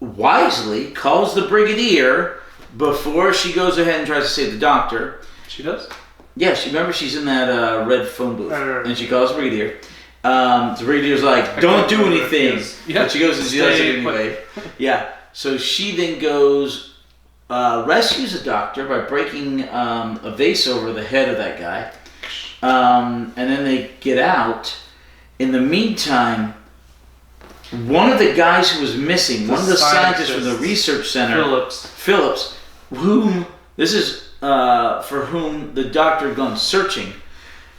wisely calls the Brigadier before she goes ahead and tries to save the Doctor. She does? Yeah, remember she's in that red phone booth, Right. and she calls the Brigadier. The Brigadier's like, "Don't do anything," Yeah. but she goes and she does it anyway. Yeah, so she then goes, rescues the Doctor by breaking a vase over the head of that guy, and then they get out. In the meantime, one of the guys who was missing, one of the scientists from the research center, Phillips, for whom the Doctor had gone searching,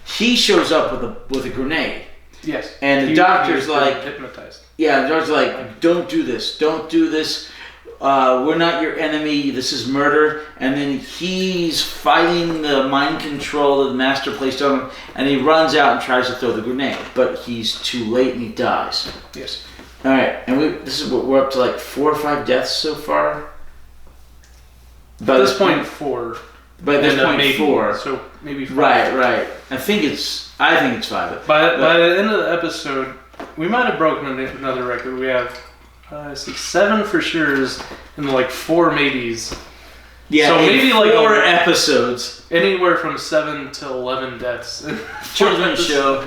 he shows up with a grenade. Yes. And the Doctor's like hypnotized. Yeah, the Doctor's like, don't do this. We're not your enemy. This is murder. And then he's fighting the mind control that the Master placed on him, and he runs out and tries to throw the grenade, but he's too late and he dies. Yes. All right, and we're up to like 4 or 5 deaths so far. By this point, 4. By this point, maybe 4. So maybe 5. Right. I think it's 5. By the end of the episode, we might have broken another record. We have 7 for sure's and like 4 maybes. Yeah, so maybe like 4 episodes. Anywhere from 7 to 11 deaths. Children's show.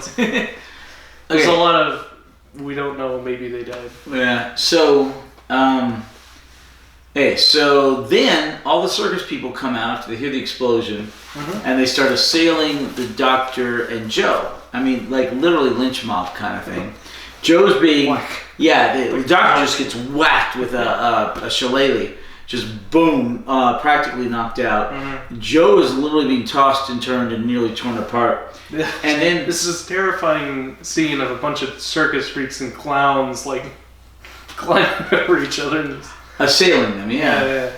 There's a lot of we don't know. Maybe they died. Yeah. So, so then all the circus people come out after they hear the explosion, and they start assailing the Doctor and Jo. I mean, like literally lynch mob kind of thing. Joe's being, the Doctor just gets whacked with a shillelagh, just boom, practically knocked out. Jo is literally being tossed and turned and nearly torn apart. And then this is a terrifying scene of a bunch of circus freaks and clowns like climbing over each other and assailing them. Yeah.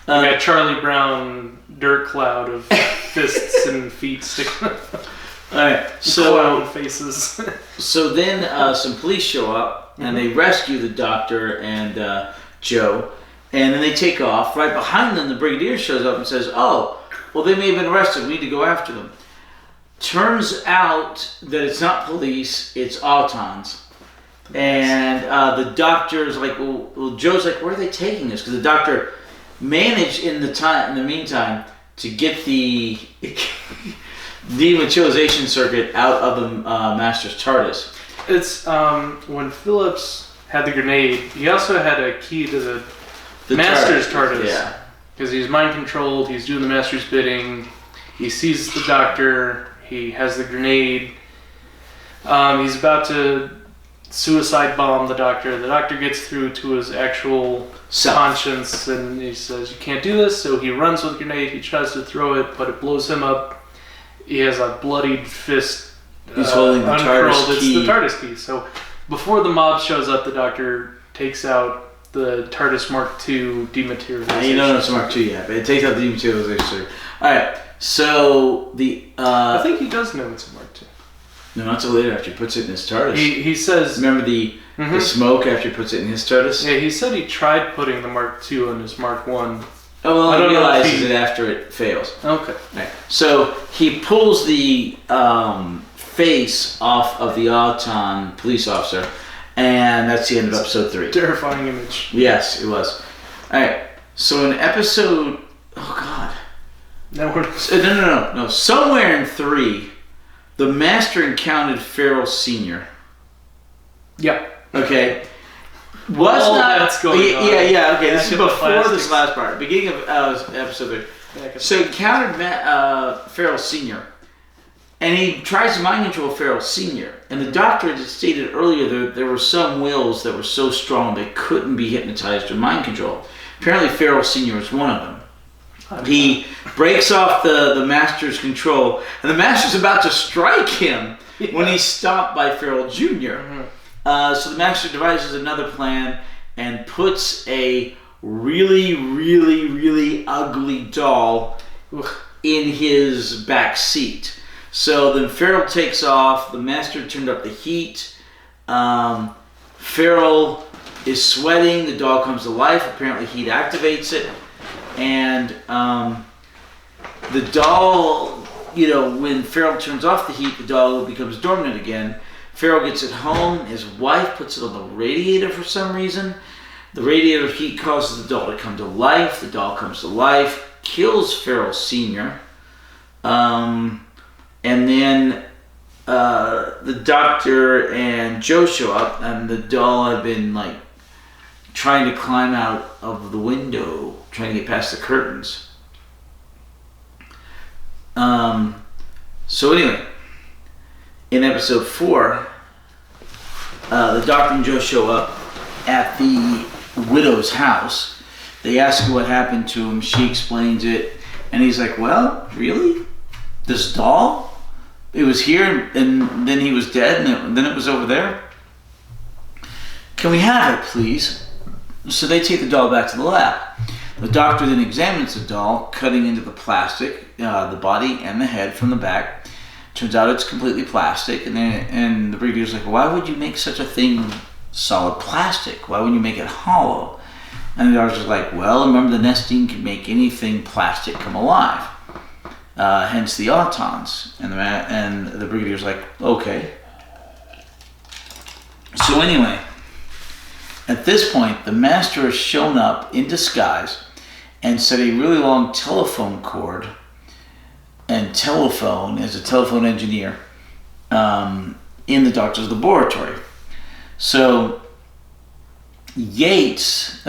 We got Charlie Brown dirt cloud of fists and feet sticking up. Alright, clown faces. So then some police show up and they rescue the Doctor and Jo, And then they take off. Right behind them, the brigadier shows up and says, "Oh, well, they may have been arrested. We need to go after them." Turns out that it's not police, it's Autons. And the doctor's like, well, Joe's like, "Where are they taking us?" Because the doctor managed in the meantime to get the dematerialization circuit out of the Master's TARDIS. It's when Phillips had the grenade, he also had a key to the Master's TARDIS. Yeah. Because he's mind controlled, he's doing the Master's bidding, he sees the Doctor, he has the grenade, he's about to suicide bomb the Doctor. The Doctor gets through to his actual conscience and he says, "You can't do this," so he runs with the grenade, he tries to throw it, but it blows him up. He has a bloodied fist. He's holding the TARDIS key. It's the TARDIS key. So before the mob shows up, the Doctor takes out the TARDIS Mark II dematerialization. You don't know it's Mark II yet, but it takes out the dematerialization. Alright, so the... I think he does know it's a Mark II. No, not till later after he puts it in his TARDIS. He says... Remember the smoke after he puts it in his TARDIS? Yeah, he said he tried putting the Mark II on his Mark I. Oh, well, he realizes it after it fails. Okay. Right. So he pulls the face off of the Auton police officer, and that's the end of episode 3. Terrifying image. Yes, it was. Alright, so in episode... Oh, God. No. Somewhere in 3, the Master encountered Farrell Sr. Yep. Okay. That's going on. Yeah, okay. This is before this last part. Beginning of episode 3. So he encountered Farrell Sr. And he tries to mind control Farrell Sr. And the Doctor had stated earlier that there were some wills that were so strong they couldn't be hypnotized or mind controlled. Apparently Farrell Sr. is one of them. He breaks off the Master's control, and the Master's about to strike him when he's stopped by Farrell Jr. So the Master devises another plan and puts a really, really, really ugly doll in his back seat. So then Farrell takes off. The Master turned up the heat. Farrell is sweating. The doll comes to life. Apparently heat activates it. And the doll, when Farrell turns off the heat, the doll becomes dormant again. Farrell gets it home. His wife puts it on the radiator for some reason. The radiator heat causes the doll to come to life. The doll comes to life, kills Farrell Sr. And then the Doctor and Joe show up, and the doll had been trying to climb out of the window, trying to get past the curtains. So anyway, in episode 4, the Doctor and Joe show up at the widow's house. They ask her what happened to him. She explains it, and he's like, "Well, really? This doll? It was here, and then he was dead, and then it was over there? Can we have it, please?" So they take the doll back to the lab. The Doctor then examines the doll, cutting into the plastic, the body and the head from the back. Turns out it's completely plastic, and the brigadier's like, "Why would you make such a thing solid plastic? Why wouldn't you make it hollow?" And the Doctor's like, "Well, remember the Nestine can make anything plastic come alive. Hence the Autons." And the brigadier's like, "Okay." So anyway, at this point, the Master has shown up in disguise and set a really long telephone cord and telephone as a telephone engineer in the Doctor's laboratory. So Yates,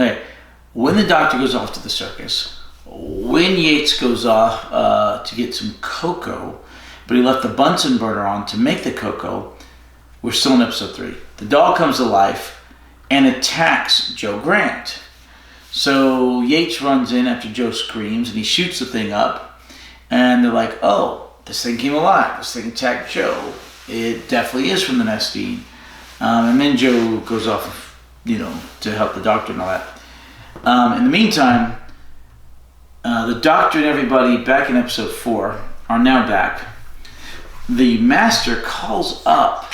when the Doctor goes off to the circus, when Yates goes off to get some cocoa, but he left the Bunsen burner on to make the cocoa, we're still in episode 3. The doll comes to life and attacks Joe Grant. So Yates runs in after Joe screams, and he shoots the thing up. And they're like, "Oh, this thing came alive. This thing attacked Joe. It definitely is from the Nestine." And then Joe goes off, to help the Doctor and all that. In the meantime, the Doctor and everybody back in episode 4 are now back. The Master calls up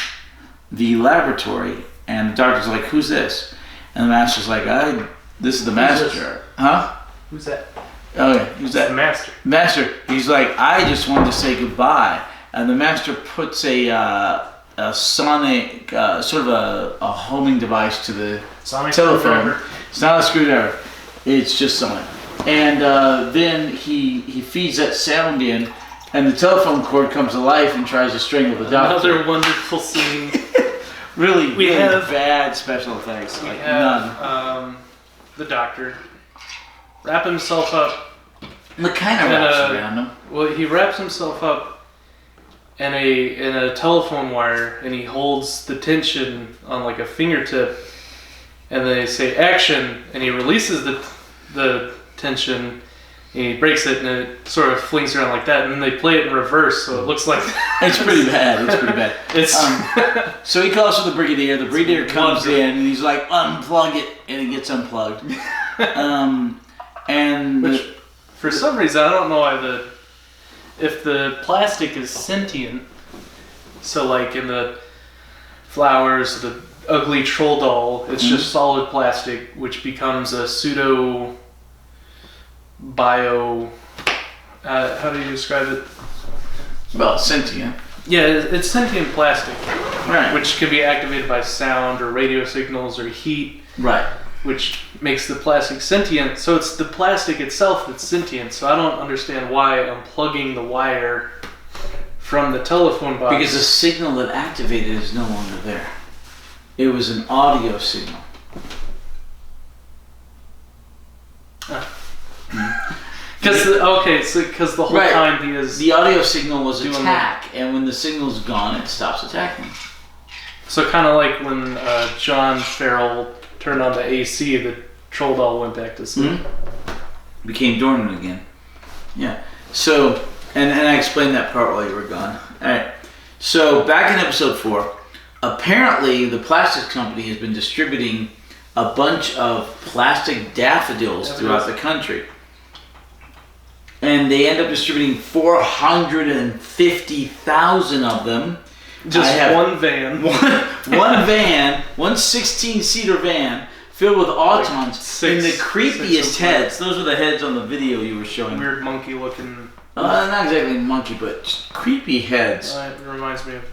the laboratory, and the Doctor's like, "Who's this?" And the Master's like, This is the Who's this? master. Huh? Who's that? Oh yeah, who's The that? master. Master. He's like, I just wanted to say goodbye. And the master puts a sonic, sort of a homing device to the Sonic telephone. screwdriver. It's not a screwdriver. It's just sonic. And then he feeds that sound in, and the telephone cord comes to life and tries to strangle the doctor. Another wonderful scene. Really, We really have- bad special effects. We Like have none. the doctor wrap himself up. The kind of and, wraps around him. Well, he wraps himself up in a telephone wire, and he holds the tension on like a fingertip. And they say action, and he releases the tension, and he breaks it, and it sort of flings around like that. And then they play it in reverse, so it looks like It's pretty bad. It's pretty bad. It's So he calls for the brigadier. The brigadier comes in, and he's like, "Unplug it," and it gets unplugged. And which, for some reason, I don't know why if the plastic is sentient, so like in the flowers, the ugly troll doll, it's just solid plastic, which becomes a pseudo bio. How do you describe it? well, sentient. Yeah, it's sentient plastic, Right. which can be activated by sound or radio signals or heat, Right. which makes the plastic sentient. So it's the plastic itself that's sentient. So I don't understand why unplugging the wire from the telephone box. Because the signal that activated is no longer there. It was an audio signal. Because the whole Right. time he is The audio signal was Doing attack, and when the signal's gone, it stops attacking. so kind of like when John Farrell turned on the AC, the troll doll went back to sleep. Became dormant again. Yeah. So, and I explained that part while you were gone. Alright. So, back in episode 4, apparently the plastics company has been distributing a bunch of plastic daffodils throughout the country. And they end up distributing 450,000 of them. Just I have one van. One van, one 16-seater van filled with Autons in the creepiest six heads. Those were the heads on the video you were showing. Weird monkey looking. Not exactly monkey, but just creepy heads. It reminds me of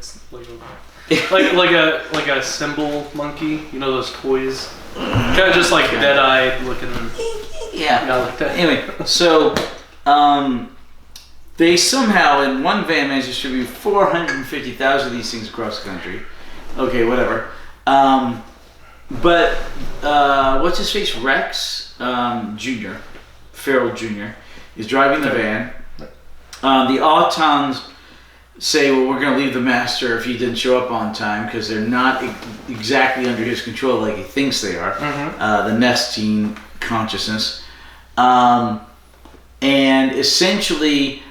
like a symbol monkey. You know those toys? Kind of just like dead-eyed looking. Yeah. Like that. Anyway, so they somehow in one van managed to distribute 450,000 of these things across the country. Okay, whatever. But what's his face? Rex Jr. Farrell Jr. is driving the van. The Autons say, well, we're going to leave the master if he didn't show up on time because they're not exactly under his control like he thinks they are. The nesting consciousness. And essentially,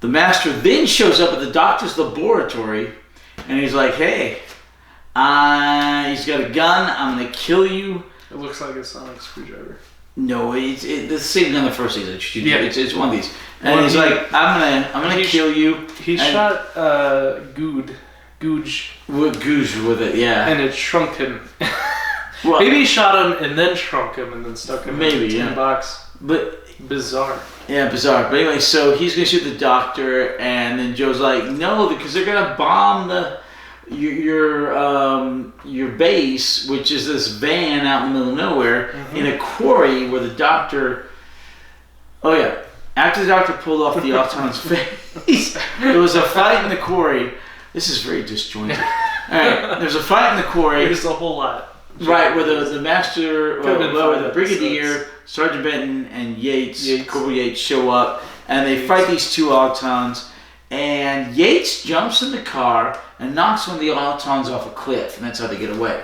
the master then shows up at the doctor's laboratory and he's like, hey, he's got a gun, I'm going to kill you. It looks like a sonic screwdriver. No, it's the same gun the first season. Yeah. It's one of these. And he's like, I'm gonna kill you. He shot Googe Goose with it, yeah. and it shrunk him. Well, Maybe he shot him and then shrunk him and then stuck him in a tin yeah. box. But Bizarre. yeah, bizarre. But anyway, so he's gonna shoot the doctor, and then Joe's like, no, because they're gonna bomb your base, which is this van out in the middle of nowhere, in a quarry where the doctor. Oh yeah. After the doctor pulled off the Auton's face, there was a fight in the quarry. This is very disjointed. Alright, there's a fight in the quarry. There's a whole lot. Right, where the master, Could've been where five the brigadier, episodes. Sergeant Benton, and Corporal Yates show up, and they fight these two Autons, and Yates jumps in the car and knocks one of the Autons off a cliff, and that's how they get away.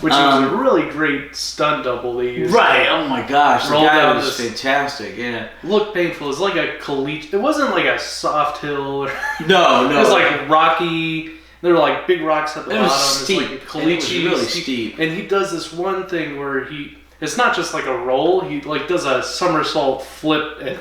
Which was a really great stunt double they used. Right, oh my gosh, the Roll guy down was this- fantastic, yeah. Looked painful. It was like a collegiate. It wasn't like a soft hill. Or No. It was like rocky. There were like big rocks at the It bottom. was It's steep. like a It was collegiate really steep. And he does this one thing where it's not just like a roll. He like does a somersault flip.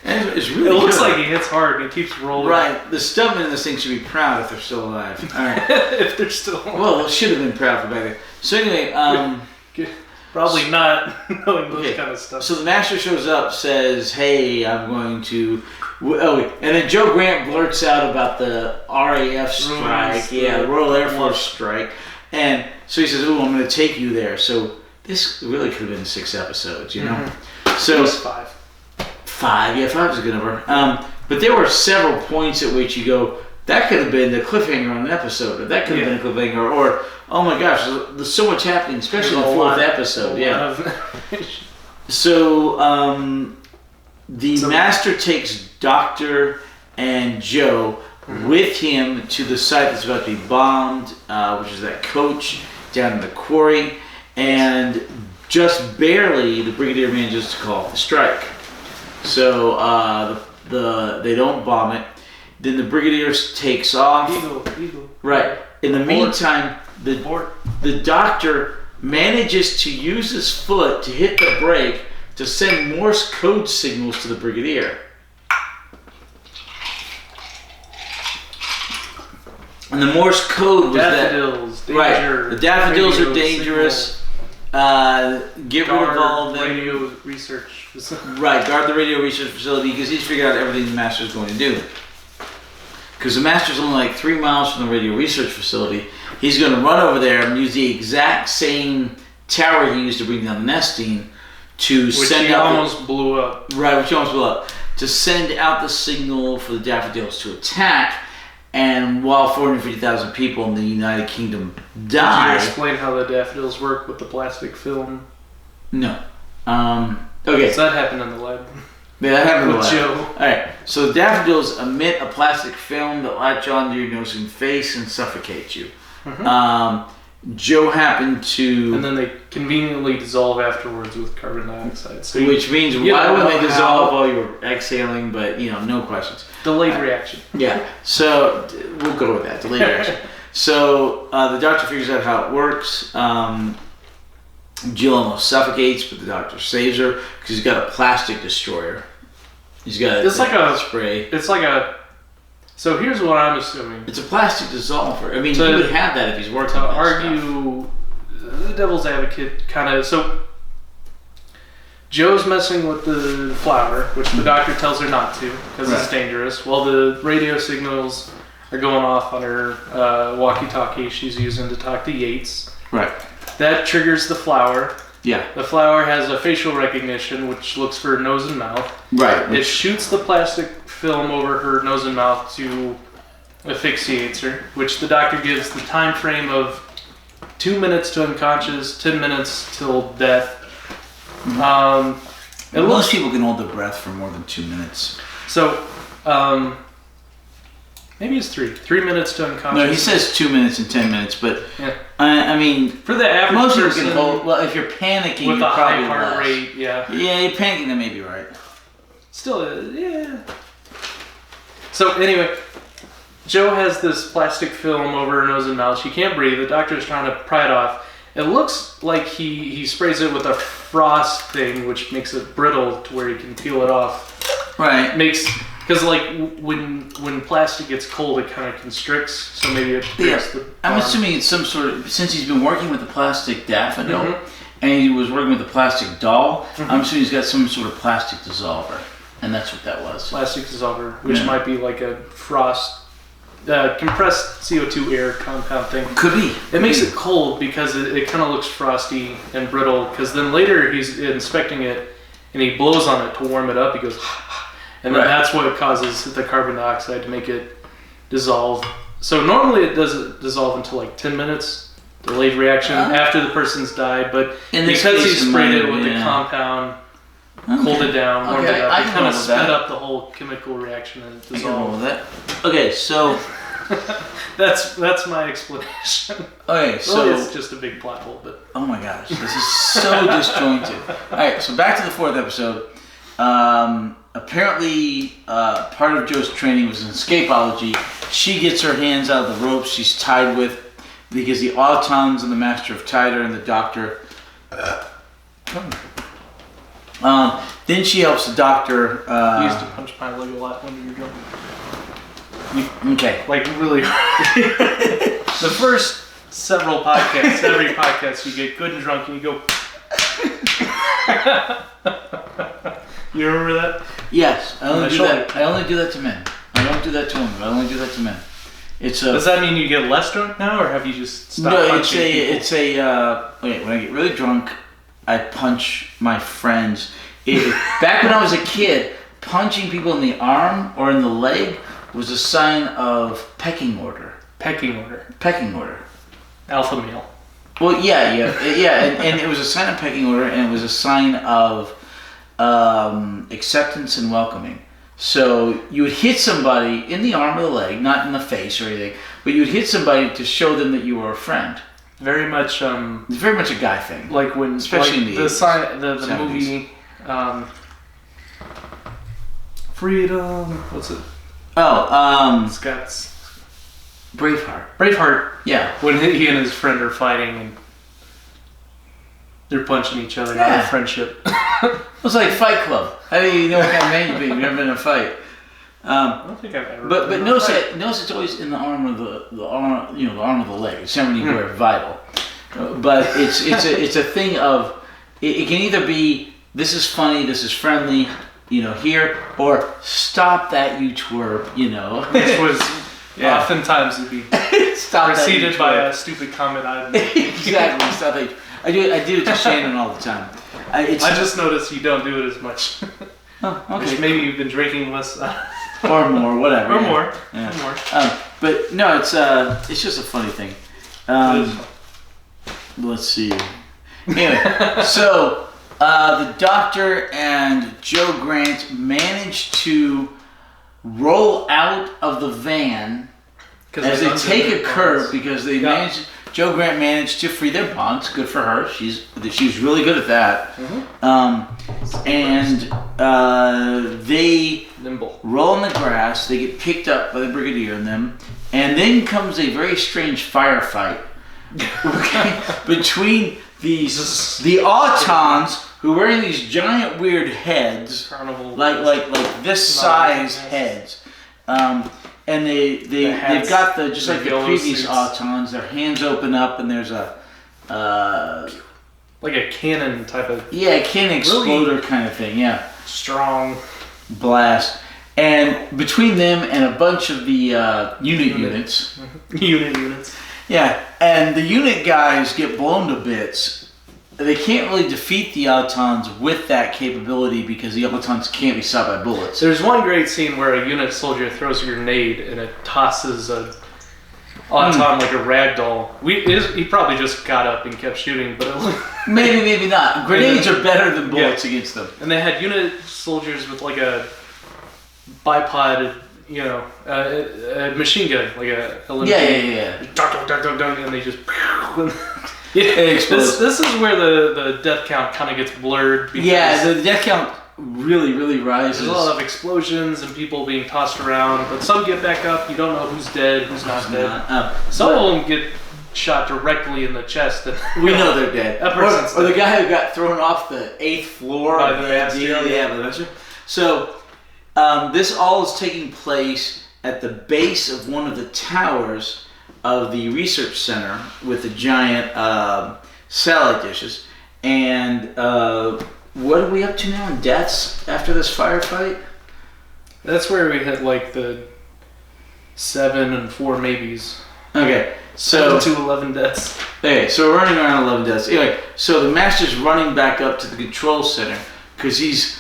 And It's really it looks good. like he hits hard and he keeps rolling. Right, the stuntmen in this thing should be proud if they're still alive. Alright. If they're still. Well, should have been proud for back then. So anyway, Probably not knowing those kind of stuff. So the master shows up, says, "Hey, I'm going to." Oh, and then Joe Grant blurts out about the RAF strike, the Royal Air Force strike, and so he says, "Oh, I'm going to take you there." So this really could have been 6 episodes, you know. Mm-hmm. So it was 5. 5, yeah, 5 is a good number. But there were several points at which you go, that could have been the cliffhanger on an episode, or that could have been a cliffhanger, or oh my gosh, there's so much happening, especially in the 4th episode. So the master takes Doctor and Joe with him to the site that's about to be bombed, which is that coach down in the quarry, and just barely the brigadier manages to call off the strike. So they don't bomb it. Then the brigadier takes off. Eagle. Right. In the meantime, the doctor manages to use his foot to hit the brake to send Morse code signals to the brigadier. And the Morse code was daffodils, danger. Right. The daffodils are dangerous. Get rid of all of them. Radio research facility. Right, guard the radio research facility because he's figured out everything the master's going to do. Because the master's only like 3 miles from the radio research facility. He's going to run over there and use the exact same tower he used to bring down the Nestine to send out. Which almost blew up. Right, which almost blew up. To send out the signal for the daffodils to attack. And while 450,000 people in the United Kingdom die. Did you explain how the daffodils work with the plastic film? No. Okay. So that happened in the lab. Yeah, that happened with Joe. Alright, so the daffodils emit a plastic film that latch onto your nose and face and suffocate you. Mm-hmm. Joe happened to... And then they conveniently dissolve afterwards with carbon dioxide. So which means, why would they dissolve while you were exhaling, but, no questions. Delayed reaction. Yeah, so we'll go with that, delayed reaction. So the doctor figures out how it works. Jill almost suffocates, but the doctor saves her because he's got a plastic destroyer. He's got a spray. It's like a... So here's what I'm assuming. It's a plastic dissolver. I mean, he would have that if he's working to on this argue the devil's advocate kind of... So Joe's messing with the flower, which the doctor tells her not to because it's dangerous, while the radio signals are going off on her walkie-talkie she's using to talk to Yates. Right. That triggers the flower. Yeah. The flower has a facial recognition, which looks for nose and mouth. Right. It shoots the plastic film over her nose and mouth to asphyxiates her, which the doctor gives the time frame of 2 minutes to unconscious, 10 minutes till death. Most people can hold their breath for more than 2 minutes. So, maybe it's 3. 3 minutes to unconscious. No, he says 2 minutes and 10 minutes, but yeah. I mean, for the average most people person, can hold. Well, if you're panicking, with you're a probably high heart less. rate, yeah. Yeah, you're panicking. That may be right. Still, yeah. So anyway, Joe has this plastic film over her nose and mouth. She can't breathe. The doctor's trying to pry it off. It looks like he sprays it with a frost thing, which makes it brittle to where he can peel it off. Right. Because like when plastic gets cold, it kind of constricts. So maybe it breaks the. I'm assuming it's some sort of, since he's been working with the plastic daffodil, and he was working with the plastic doll. I'm assuming he's got some sort of plastic dissolver, and that's what that was. Plastic dissolver, which might be like a frost. Compressed CO2 air compound thing. Could be. It makes it cold because it kind of looks frosty and brittle. Because then later he's inspecting it and he blows on it to warm it up. He goes, and then that's what causes the carbon dioxide to make it dissolve. So normally it doesn't dissolve until like 10 minutes, delayed reaction after the person's died. But because he sprayed it with the compound, cooled it down, warmed it up, it kind of sped up the whole chemical reaction and dissolved. I can roll with that. Okay, so that's my explanation. Okay, so really, it's just a big plot hole, but oh my gosh, this is so disjointed. All right, so back to the 4th episode. Apparently, part of Joe's training was in escapology. She gets her hands out of the ropes she's tied with because the Autons and the Master have tied her, and the doctor. Then she helps the doctor. I used to punch my leg a lot when you were drunk. Okay. Like really. The first several podcasts, every podcast, you get good and drunk and you go. You remember that? Yes, I only My do shoulder. that. I only do that to men. I don't do that to women. I only do that to men. It's a. Does that mean you get less drunk now, or have you just stopped punching people? Okay, when I get really drunk, I punch my friends. Back when I was a kid, punching people in the arm or in the leg was a sign of pecking order. Pecking order. Pecking order. Alpha male. Well, yeah, and it was a sign of pecking order, and it was a sign of acceptance and welcoming. So you would hit somebody in the arm or the leg, not in the face or anything, but you would hit somebody to show them that you were a friend. Very much. It's very much a guy thing. Like when, especially like in the 70s. movie, Freedom. What's it? It's got Braveheart. Braveheart. Yeah. When he and his friend are fighting and they're punching each other out of friendship. It was like Fight Club. How do you know what kind of man you've been? You've never been in a fight. I don't think I've ever. But notice it's always in the arm of the arm, the arm of the leg. It's never anywhere vital. But it's a thing of it can either be this is funny, this is friendly, here, or stop that you twerp, Which was oftentimes it'd be preceded by a stupid comment I've made. Exactly. Stop that. I do it to Shannon all the time. I just noticed you don't do it as much. Oh, okay. Which maybe you've been drinking less. Or more, whatever. Or more. Yeah. Or more. But no, it's just a funny thing. Let's see. Anyway, so the Doctor and Joe Grant managed to roll out of the van as they take a curve because they managed. Joe Grant managed to free their bonds. Good for her. She was really good at that. And they nimble roll in the grass. They get picked up by the Brigadier and them. And then comes a very strange firefight between the Autons, who are wearing these giant weird heads, like this size heads. And they've got just like the previous Autons, their hands open up and there's a like a cannon type of cannon exploder really kind of thing, strong blast. And between them and a bunch of the units, and the unit guys get blown to bits. They can't really defeat the Autons with that capability because the Autons can't be stopped by bullets. There's one great scene where a unit soldier throws a grenade and it tosses a Auton like a rag doll. He probably just got up and kept shooting, but it looked maybe not. Grenades are better than bullets against them. And they had unit soldiers with like a bipod, a machine gun, like a and they just. This is where the death count kind of gets blurred. The death count really rises. There's a lot of explosions and people being tossed around, but some get back up. You don't know who's dead, who's not dead. Some of them get shot directly in the chest. We know they're dead. Or the guy who got thrown off the 8th floor by the master. So this all is taking place at the base of one of the towers of the research center with the giant satellite dishes. And what are we up to now in deaths after this firefight? That's where we hit like the 7 and 4 maybes. Okay, so 7 to 11 deaths. Okay, so we're running around 11 deaths. Anyway, so the master's running back up to the control center because he's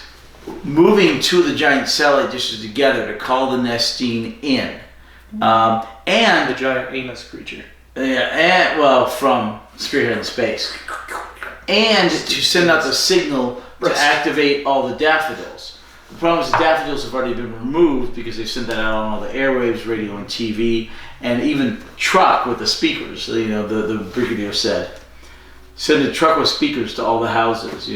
moving two of the giant satellite dishes together to call the Nestine in. And the giant anus creature. From Spearhead in Space. And to send out the signal to activate all the daffodils. The problem is the daffodils have already been removed because they've sent that out on all the airwaves, radio and TV, and even truck with the speakers, the Brigadier said. Send a truck with speakers to all the houses,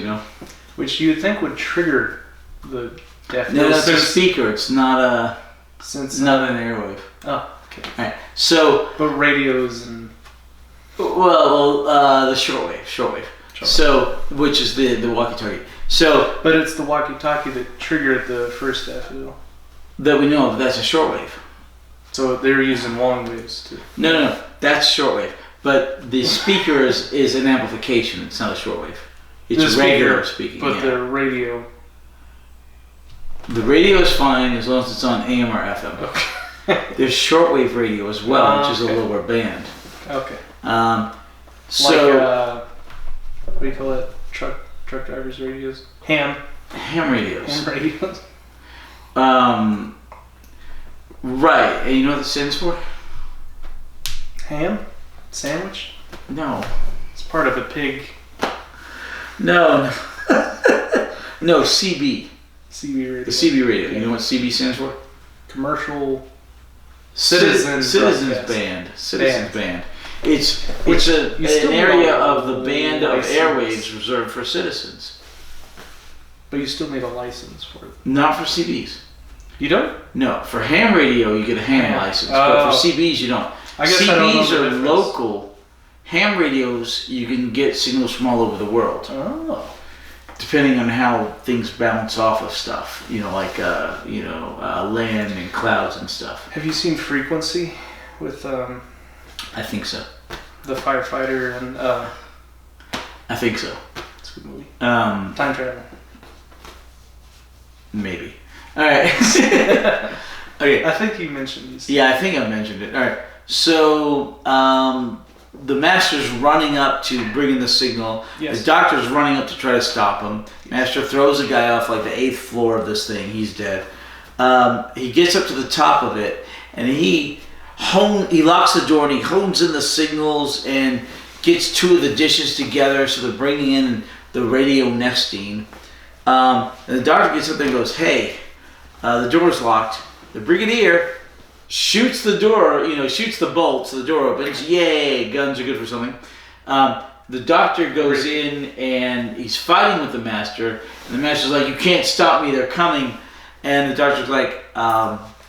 Which you'd think would trigger the daffodils. No, that's a speaker, it's not not an airwave. Oh, okay. Alright, so... But radios and... the shortwave. So, which is the walkie-talkie. So... But it's the walkie-talkie that triggered the first daffodil. That we know of, that's a shortwave. So they're using long waves too. No, that's shortwave. But the speaker is an amplification, it's not a shortwave. It's regular speaking. But yeah. the radio. The radio is fine as long as it's on AM or FM. Okay. There's shortwave radio as well, which is a lower band. Okay. So what do you call it? Truck drivers' radios. Ham radios. Ham radios. Right. And you know what that stands for? Ham sandwich. No. It's part of a pig. No. No. CB. CB radio. The CB radio. You know what CB stands for? Commercial Citizens Band. Citizens Band. It's an area of the band of airwaves reserved for citizens. But you still need a license for it. Not for CBs. You don't? No. For ham radio, you get a ham license. But for CBs, you don't. I guess CBs I don't know the are difference. local. Ham radios, you can get signals from all over the world. Oh. Depending on how things bounce off of stuff. Like land and clouds and stuff. Have you seen Frequency with I think so. the firefighter and I think so. it's a good movie. Time travel. Maybe. All right. Okay. I think you mentioned these. Yeah, I think I mentioned it. All right. So the master's running up to bring in the signal. Yes. The doctor's running up to try to stop him. Master throws a guy off like the 8th floor of this thing. He's dead. He gets up to the top of it, and he locks the door and he hones in the signals and gets 2 of the dishes together, so they're bringing in the radio nesting. And the doctor gets up there and goes, "Hey, the door's locked." The brigadier shoots the door, shoots the bolt so the door opens. Yay, guns are good for something. The doctor goes in and he's fighting with the master. And the master's like, "You can't stop me, they're coming." And the doctor's like,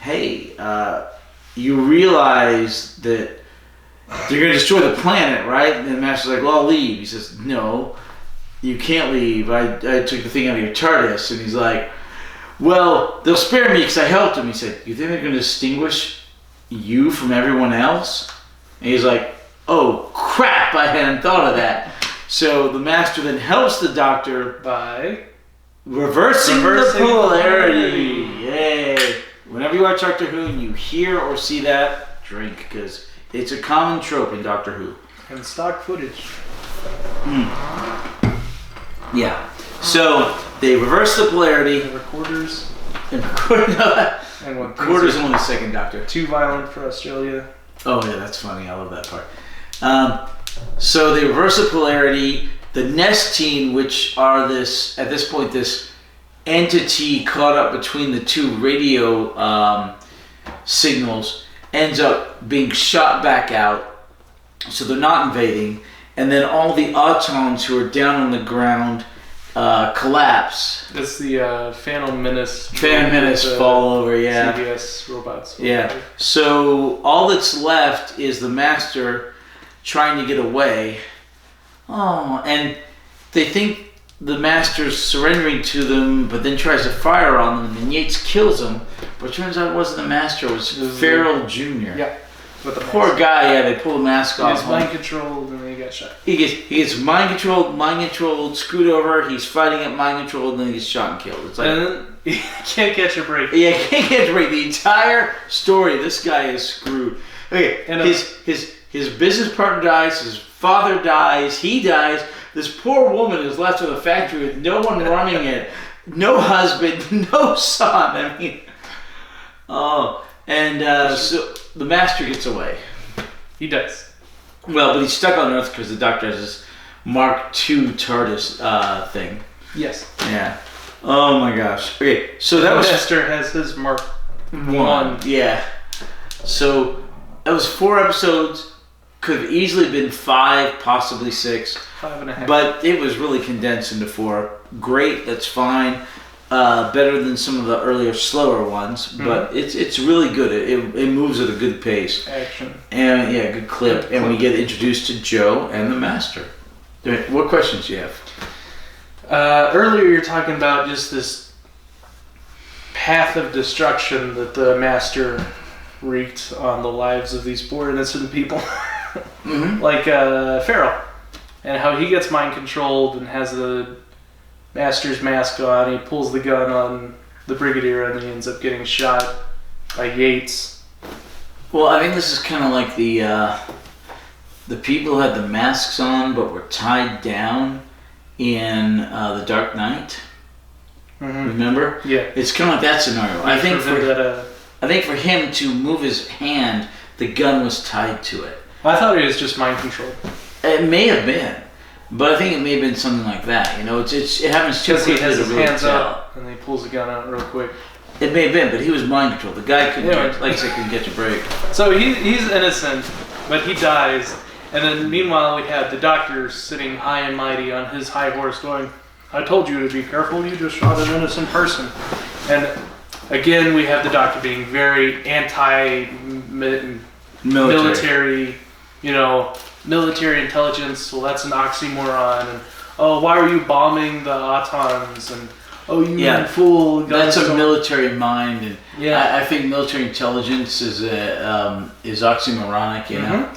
"Hey, you realize that they're going to destroy the planet, right?" And the master's like, "Well, I'll leave." He says, "No, you can't leave. I took the thing out of your TARDIS." And he's like, "Well, they'll spare me because I helped him." He said, "You think they're going to distinguish you from everyone else?" And he's like, "Oh, crap, I hadn't thought of that." So the master then helps the doctor By reversing the polarity. Yay. Whenever you watch Doctor Who and you hear or see that, drink, because it's a common trope in Doctor Who. and stock footage. Yeah. So they reverse the polarity. The recorders. And And what quarters only second Doctor. too violent for Australia. Oh yeah, that's funny. I love that part. So they reverse the polarity. The nesting, which are this entity caught up between the 2 radio signals, ends up being shot back out. So they're not invading. And then all the Autons who are down on the ground collapse. That's the Phantom Menace. Phantom Menace fall over, yeah. CBS robots. Yeah. So all that's left is the master trying to get away. Oh, and they think the master's surrendering to them, but then tries to fire on them, and Yates kills him. But it turns out it wasn't the master, it was Farrell Jr. Yeah. With the Poor mask. guy, yeah, they pull the mask He off. was mind controlled and then he got shot. He gets mind controlled, screwed over, he's fighting it mind controlled, and then he gets shot and killed. It's like, And then he can't catch a break. yeah, can't get it right. The entire story, this guy is screwed. Okay, And his business partner dies, his father dies, he dies. This poor woman is left with a factory with no one running it, no husband, no son. I mean, so the master gets away. He does. Well, but he's stuck on Earth because the doctor has this Mark II TARDIS thing. Yes. Yeah. Oh my gosh. Okay, so that The was Master has his Mark 1. Yeah. So that was 4 episodes. Could have easily been 5, possibly 6. 5.5. But it was really condensed into 4. Great, that's fine. Better than some of the earlier, slower ones. But it's really good. It moves at a good pace. Action. And yeah, good clip. And we get introduced to Joe and the Master. What questions do you have? Earlier you're talking about just this path of destruction that the Master wreaked on the lives of these poor innocent people. Mm-hmm. Like Farrell. and how he gets mind controlled and has the Master's mask on. He pulls the gun on the Brigadier and he ends up getting shot by Yates. Well, I think this is kind of like the people who had the masks on but were tied down in The Dark Knight. Mm-hmm. Remember? Yeah. It's kind of like that scenario. I think for him to move his hand, the gun was tied to it. I thought it was just mind control. It may have been, but I think it may have been something like that. You know, it happens too quickly. Because he has his really hands tell. up and he pulls the gun out real quick. It may have been, but he was mind controlled. The guy couldn't, like I said, couldn't get a break. So he's innocent, but he dies. And then meanwhile we have the Doctor sitting high and mighty on his high horse going, I told you to be careful, you just shot an innocent person. And again, we have the Doctor being very anti-military, military intelligence. Well, that's an oxymoron. And, oh, why are you bombing the Autons? And, oh, you fool. That's a military mind. And yeah. I think military intelligence is oxymoronic, you know?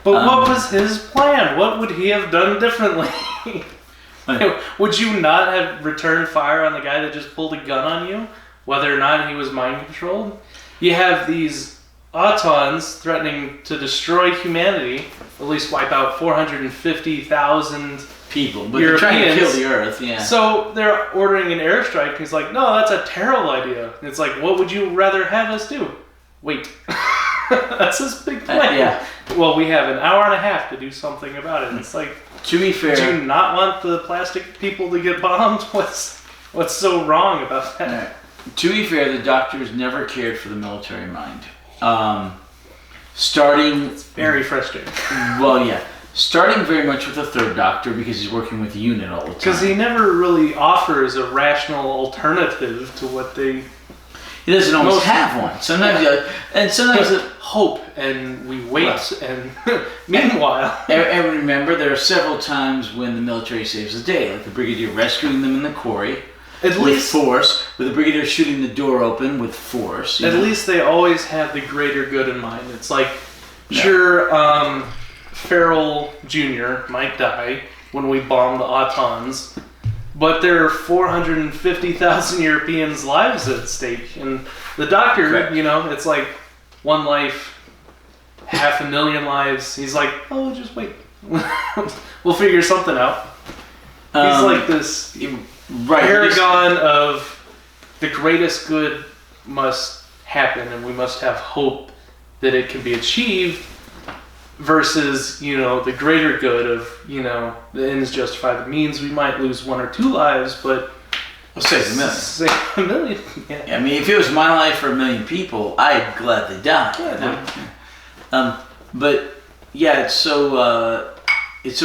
But what was his plan? What would he have done differently? Would you not have returned fire on the guy that just pulled a gun on you, whether or not he was mind controlled? You have these Autons threatening to destroy humanity, at least wipe out 450,000 people, but Europeans. They're trying to kill the Earth. Yeah. So they're ordering an airstrike. He's like, "No, that's a terrible idea." And it's like, "What would you rather have us do?" Wait. That's his big plan. Yeah. Well, we have an hour and a half to do something about it. And it's like, to be fair, do you not want the plastic people to get bombed? What's so wrong about that? Right. To be fair, the Doctor's never cared for the military mind. It's very frustrating. Well, yeah. Starting very much with the Third Doctor because he's working with the unit all the time. Because he never really offers a rational alternative to what they... He doesn't always have one. Sometimes, hope, and we wait, and meanwhile... And remember, there are several times when the military saves the day, like the Brigadier rescuing them in the quarry with force, with the Brigadier shooting the door open with force. At least they always have the greater good in mind. It's like, Farrell Jr. might die when we bomb the Autons, but there are 450,000 Europeans' lives at stake. And the Doctor, Correct. It's like one life, 500,000 lives. He's like, oh, just wait. We'll figure something out. He's like this paragon of the greatest good must happen, and we must have hope that it can be achieved, versus, the greater good of, the ends justify the means. We might lose 1 or 2 lives, but... We'll save a million. Save a million, yeah. I mean, if it was my life for 1 million people, I'd gladly die. Yeah, but, yeah, it's so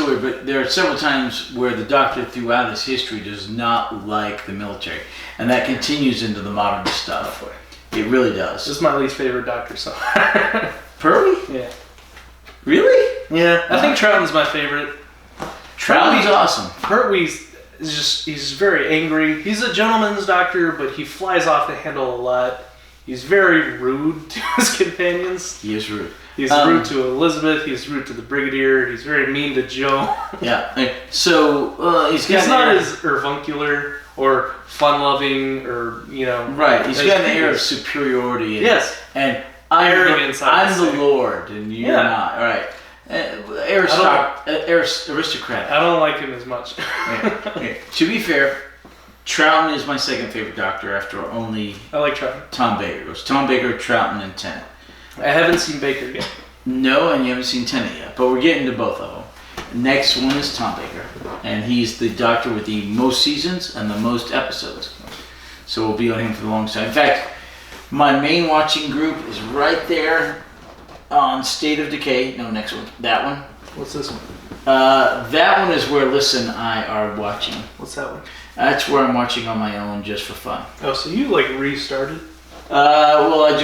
weird. But there are several times where the Doctor throughout his history does not like the military. And that continues into the modern stuff. It really does. This is my least favorite Doctor so far. Purley? Yeah. Really? Yeah, I think Troughton's my favorite. Troughton's awesome. Pertwee's he's very angry. He's a gentleman's Doctor, but he flies off the handle a lot. He's very rude to his companions. He is rude. He's rude to Elizabeth. He's rude to the Brigadier. He's very mean to Joe. Yeah. So he's not as avuncular or fun-loving or Right. He's got an air of superiority. And arrogance. I'm the Lord, and you're not. All right. Aristocratic. I don't like him as much. Okay. To be fair, Troughton is my second favorite Doctor after only I like Troughton. Tom Baker. It was Tom Baker, Troughton, and Tennant. I haven't seen Baker yet. No, and you haven't seen Tennant yet, but we're getting to both of them. Next one is Tom Baker, and he's the Doctor with the most seasons and the most episodes. So we'll be on him for the longest time. In fact, my main watching group is right there on State of Decay. No, next one. That one. What's this one? That one is where Liz and I are watching. What's that one? That's where I'm watching on my own just for fun. Oh, so you restarted? Well, I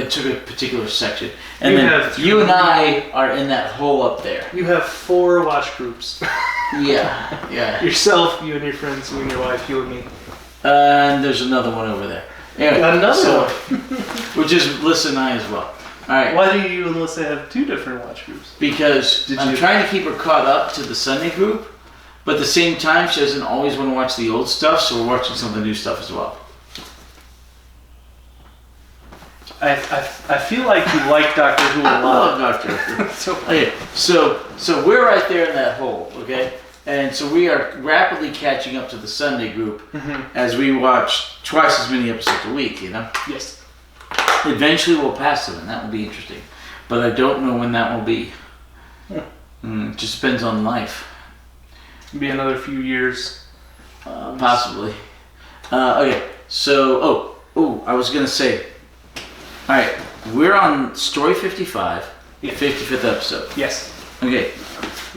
took a particular section. And you and I are in that hole up there. You have 4 watch groups. Yeah. Yourself, you and your friends, you and your wife, you and me. And there's another one over there. Anyway, Another one. Which is Liz and I as well. All right. Why do you and Alyssa have 2 different watch groups? Because I'm trying to keep her caught up to the Sunday group, but at the same time, she doesn't always want to watch the old stuff, so we're watching some of the new stuff as well. I feel like you like Doctor Who a lot. I love Doctor Who. Okay, so we're right there in that hole, okay? And so we are rapidly catching up to the Sunday group as we watch twice as many episodes a week, you know? Yes. Eventually we'll pass them, and that will be interesting. But I don't know when that will be. It just depends on life. It'll be another few years. Possibly. Okay, so, I was going to say, alright, we're on story 55, the 55th episode. Yes. Okay,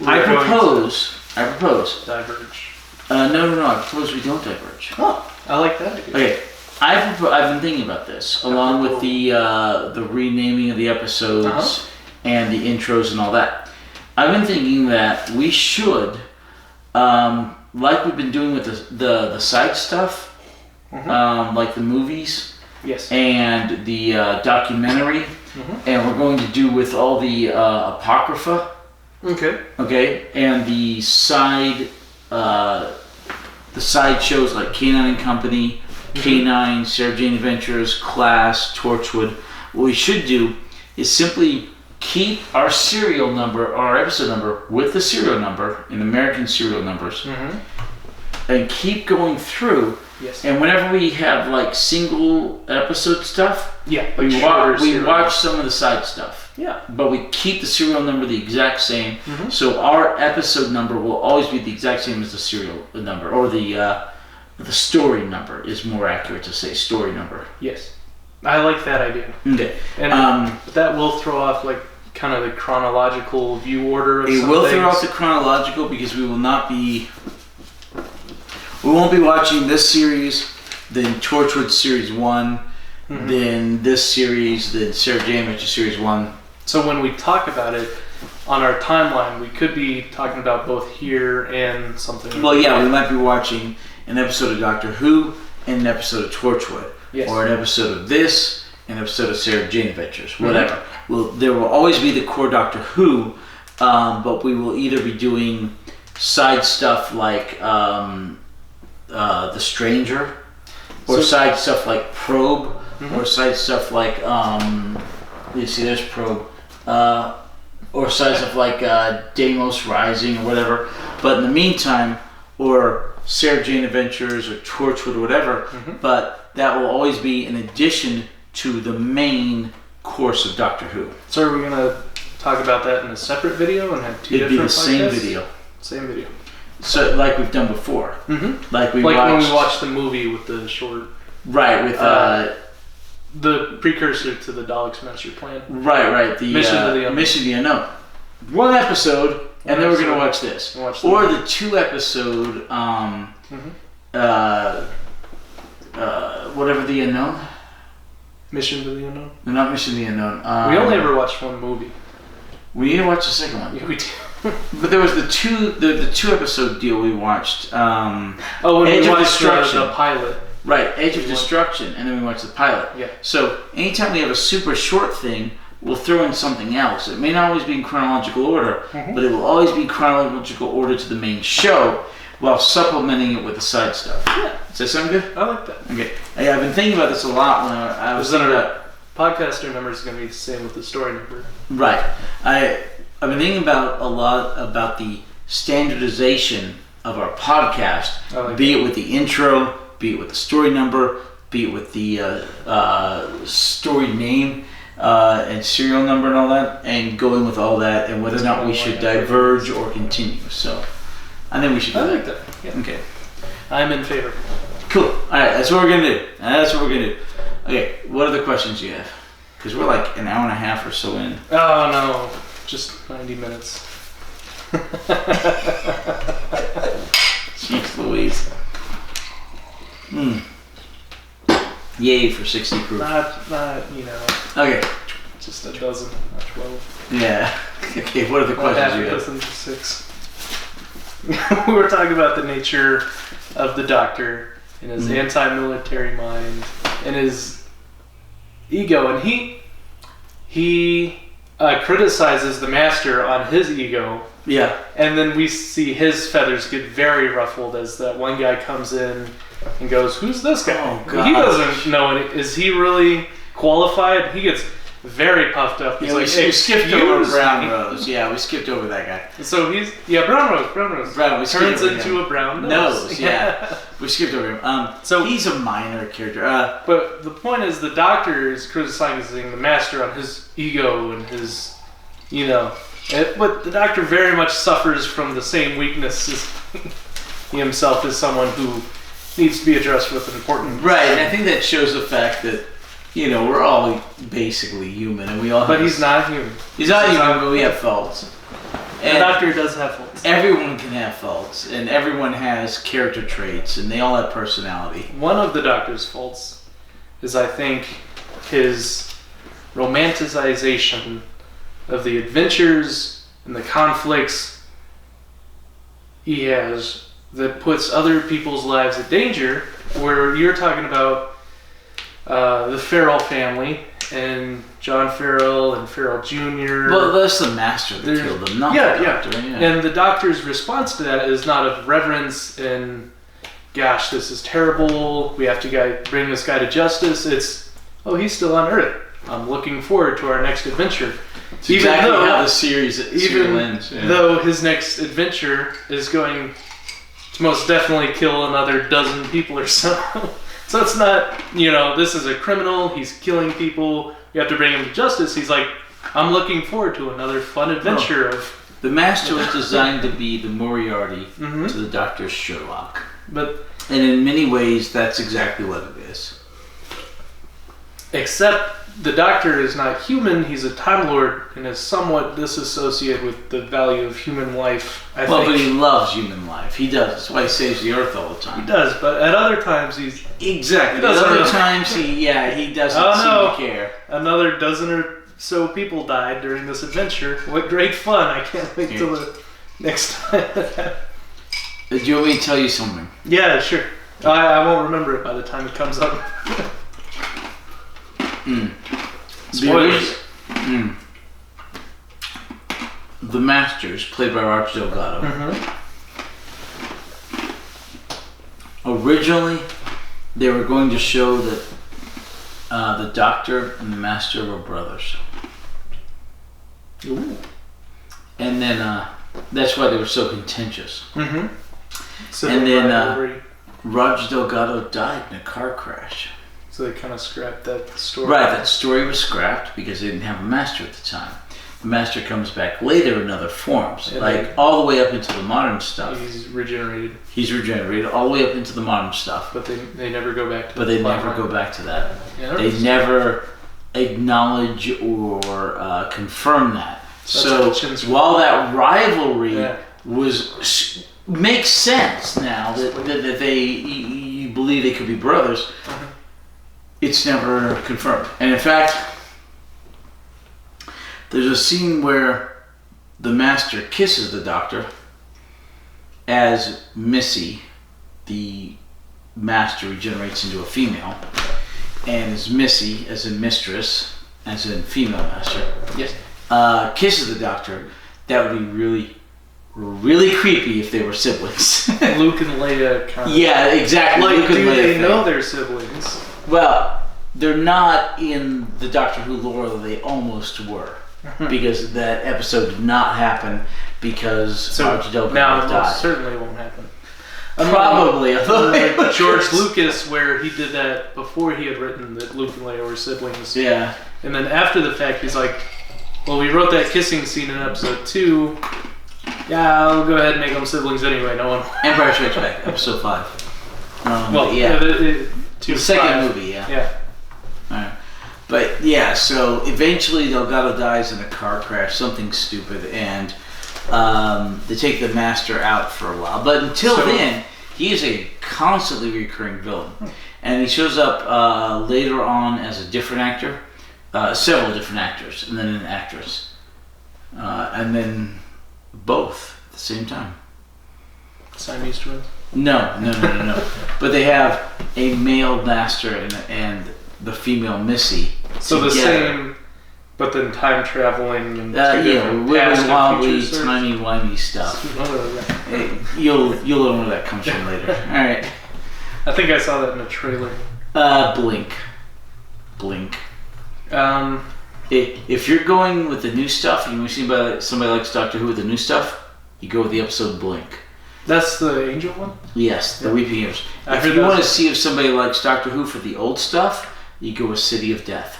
I propose... Diverge. No, I propose we don't diverge. Oh, I like that idea. Okay, I've been thinking about this, along with the renaming of the episodes and the intros and all that. I've been thinking that we should, like we've been doing with the side stuff, like the movies, yes, and the documentary, and we're going to do with all the apocrypha. Okay, and the side shows like K9 and Company, K9, Sarah Jane Adventures, Class, Torchwood. What we should do is simply keep our serial number, our episode number, with the serial number in American serial numbers, and keep going through. Yes. And whenever we have like single episode stuff, we watch some of the side stuff. Yeah. But we keep the serial number the exact same, so our episode number will always be the exact same as the serial number, or the story number is more accurate to say story number. Yes. I like that idea. Okay. And that will throw off like kind of the chronological view order of some things. It will throw off the chronological because we won't be watching this series, then Torchwood Series 1, then this series, then Sarah Jane Adventures Series 1. So when we talk about it on our timeline, we could be talking about both here and something. Well, yeah, we might be watching an episode of Doctor Who and an episode of Torchwood. Yes. Or an episode of this, an episode of Sarah Jane Adventures, whatever. Well, there will always be the core Doctor Who, but we will either be doing side stuff like The Stranger, or side stuff like Probe, or side stuff like you see there's Probe, or side stuff like Deimos Rising or whatever. But in the meantime, or Sarah Jane Adventures or Torchwood or whatever, but that will always be in addition to the main course of Doctor Who. So are we going to talk about that in a separate video and have 2 It'd different be the same podcasts? video. Same video. So like we've done before. Like when we watched the movie with the short... Right, with... the precursor to the Daleks' Master Plan. Right. The Mission to the Unknown. Mission to the Unknown. 1 episode, and then we're going to watch this. Or the 2 episode, whatever the Unknown. Mission to the Unknown? No, not Mission to the Unknown. We only ever watched 1 movie. We need to watch the second one. Yeah, we do. But there was the 2 episode deal we watched. When Edge we of watched Destruction. the pilot. Right, Edge of Destruction, and then we watched the pilot. Yeah. So anytime we have a super short thing, we'll throw in something else. It may not always be in chronological order, but it will always be chronological order to the main show, while supplementing it with the side stuff. Yeah. Does that sound good? I like that. Okay. Yeah, I've been thinking about this a lot when I was thinking about... Podcaster number is going to be the same with the story number. Right. I've been thinking about a lot about the standardization of our podcast, be it with the intro, be it with the story number, be it with the story name and serial number and all that, and going with all that, and whether or not we should diverge or continue. So I think we should do that. I like that. Yeah. Okay. I'm in favor. Cool. All right, that's what we're going to do. Okay, what other questions do you have? Because we're like an hour and a half or so in. Oh, no. Just 90 minutes. Jeez Louise. Yay for 60 proof. Not, Okay. just a dozen, not 12. Yeah. Okay, what are the questions you have? Listen to 6. We were talking about the nature of the Doctor and his anti-military mind and his ego, and he criticizes the master on his ego. Yeah. And then we see his feathers get very ruffled as that one guy comes in and goes, "Who's this guy?" Oh, God. He doesn't know is he really qualified? He gets very puffed up. He's we skipped over Brown Rose. Yeah, we skipped over that guy. So he's Brown Rose. Right, we turns skipped into him. a brown nose. Yeah. We skipped over him. So he's a minor character. But the point is, the Doctor is criticizing the Master on his ego and his, but the Doctor very much suffers from the same weaknesses. He himself is someone who needs to be addressed with important. Right, and I think that shows the fact that we're all basically human, and we all. But he's not human. He's not human, but we have faults. And the Doctor does have faults. Everyone can have faults, and everyone has character traits, and they all have personality. One of the Doctor's faults is, I think, his romanticization of the adventures and the conflicts he has that puts other people's lives at danger. Where you're talking about the Farrell family and John Farrell and Farrell Jr. Well, that's the Master that killed them, not the Doctor. Yeah. And the Doctor's response to that is not of reverence and, gosh, this is terrible, we have to bring this guy to justice. It's, he's still on Earth. I'm looking forward to our next adventure. It's exactly how the series ends. Yeah. Though his next adventure is going to most definitely kill another dozen people or so. So it's not, this is a criminal, he's killing people, we have to bring him to justice. He's like, I'm looking forward to another fun adventure of... The Master was designed to be the Moriarty to the Doctor's Sherlock. And in many ways, that's exactly what it is. Except the Doctor is not human, he's a Time Lord and is somewhat disassociated with the value of human life, I think. But he loves human life. He does. That's why he saves the Earth all the time. He does, but at other times he's... Exactly. At other times he doesn't seem to care. Another dozen or so people died during this adventure. What great fun. I can't wait till the next time. Do you want me to tell you something? Yeah, sure. I won't remember it by the time it comes up. Spoilers. The Masters, played by Roger Delgado. Originally, they were going to show that the Doctor and the Master were brothers. Ooh. And then that's why they were so contentious. So and then Roger Delgado died in a car crash. So they kind of scrapped that story. Right, that story was scrapped because they didn't have a Master at the time. The Master comes back later in other forms, all the way up into the modern stuff. He's regenerated. He's regenerated all the way up into the modern stuff. But they never go back to that. But they never go back to that. Yeah, they never acknowledge or confirm that. So while that rivalry makes sense now that you believe they could be brothers, it's never confirmed. And in fact, there's a scene where the Master kisses the Doctor as Missy, the Master, regenerates into a female, and as Missy, as in mistress, as in female Master, kisses the Doctor. That would be really, really creepy if they were siblings. Luke and Leia kind of... Yeah, exactly. Like, Luke and do Leia they thing. know they're siblings? Well, they're not in the Doctor Who lore, they almost were. Because that episode did not happen because Roger Delgado died. It certainly won't happen. Probably. Like George Lucas, where he did that before he had written that Luke and Leia were siblings. Yeah. And then after the fact, he's like, well, we wrote that kissing scene in episode 2. Yeah, I'll go ahead and make them siblings anyway. No one... Empire Strikes Back, episode 5. The second movie, Yeah. Alright. But yeah, so eventually Delgado dies in a car crash, something stupid, and they take the Master out for a while. But until then, he is a constantly recurring villain. And he shows up later on as a different actor, several different actors, and then an actress. And then both at the same time. Siamese twins? No. But they have a male Master and the female Missy. So together. the same But then time traveling and wobbly, timey-wimey stuff. Hey, you'll learn where that comes from later. All right. I think I saw that in a trailer. Blink. If you're going with the new stuff, and you want to see somebody likes Doctor Who with the new stuff, you go with the episode Blink. That's the angel one? Yes, the Weeping Angels. If you want to see if somebody likes Doctor Who for the old stuff, you go with City of Death.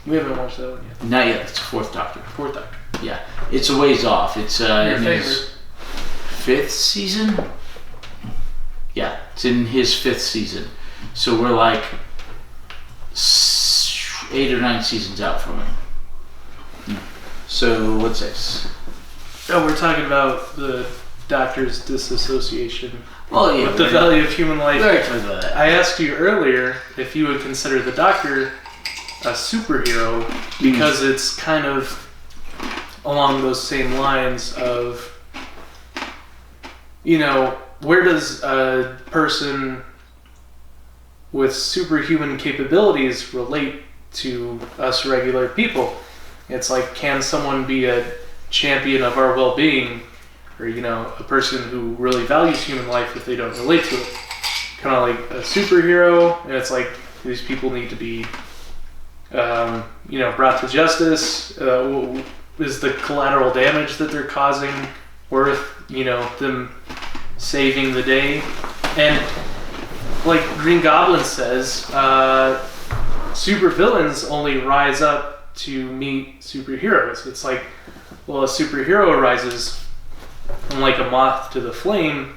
We haven't watched that one yet. Not yet. It's Fourth Doctor. Yeah. It's a ways off. It's in his 5th season? Yeah, it's in his 5th season. So we're like 8 or 9 seasons out from it. So what's this? Oh, we're talking about the Doctor's disassociation with the value of human life. We already talked about that. I asked you earlier if you would consider the Doctor a superhero because it's kind of along those same lines of, where does a person with superhuman capabilities relate to us regular people? It's like, can someone be a champion of our well-being, or a person who really values human life if they don't relate to it? Kind of like a superhero, and it's like these people need to be brought to justice. Is the collateral damage that they're causing worth them saving the day? And like Green Goblin says, supervillains only rise up to meet superheroes. It's like, well, a superhero rises, and like a moth to the flame,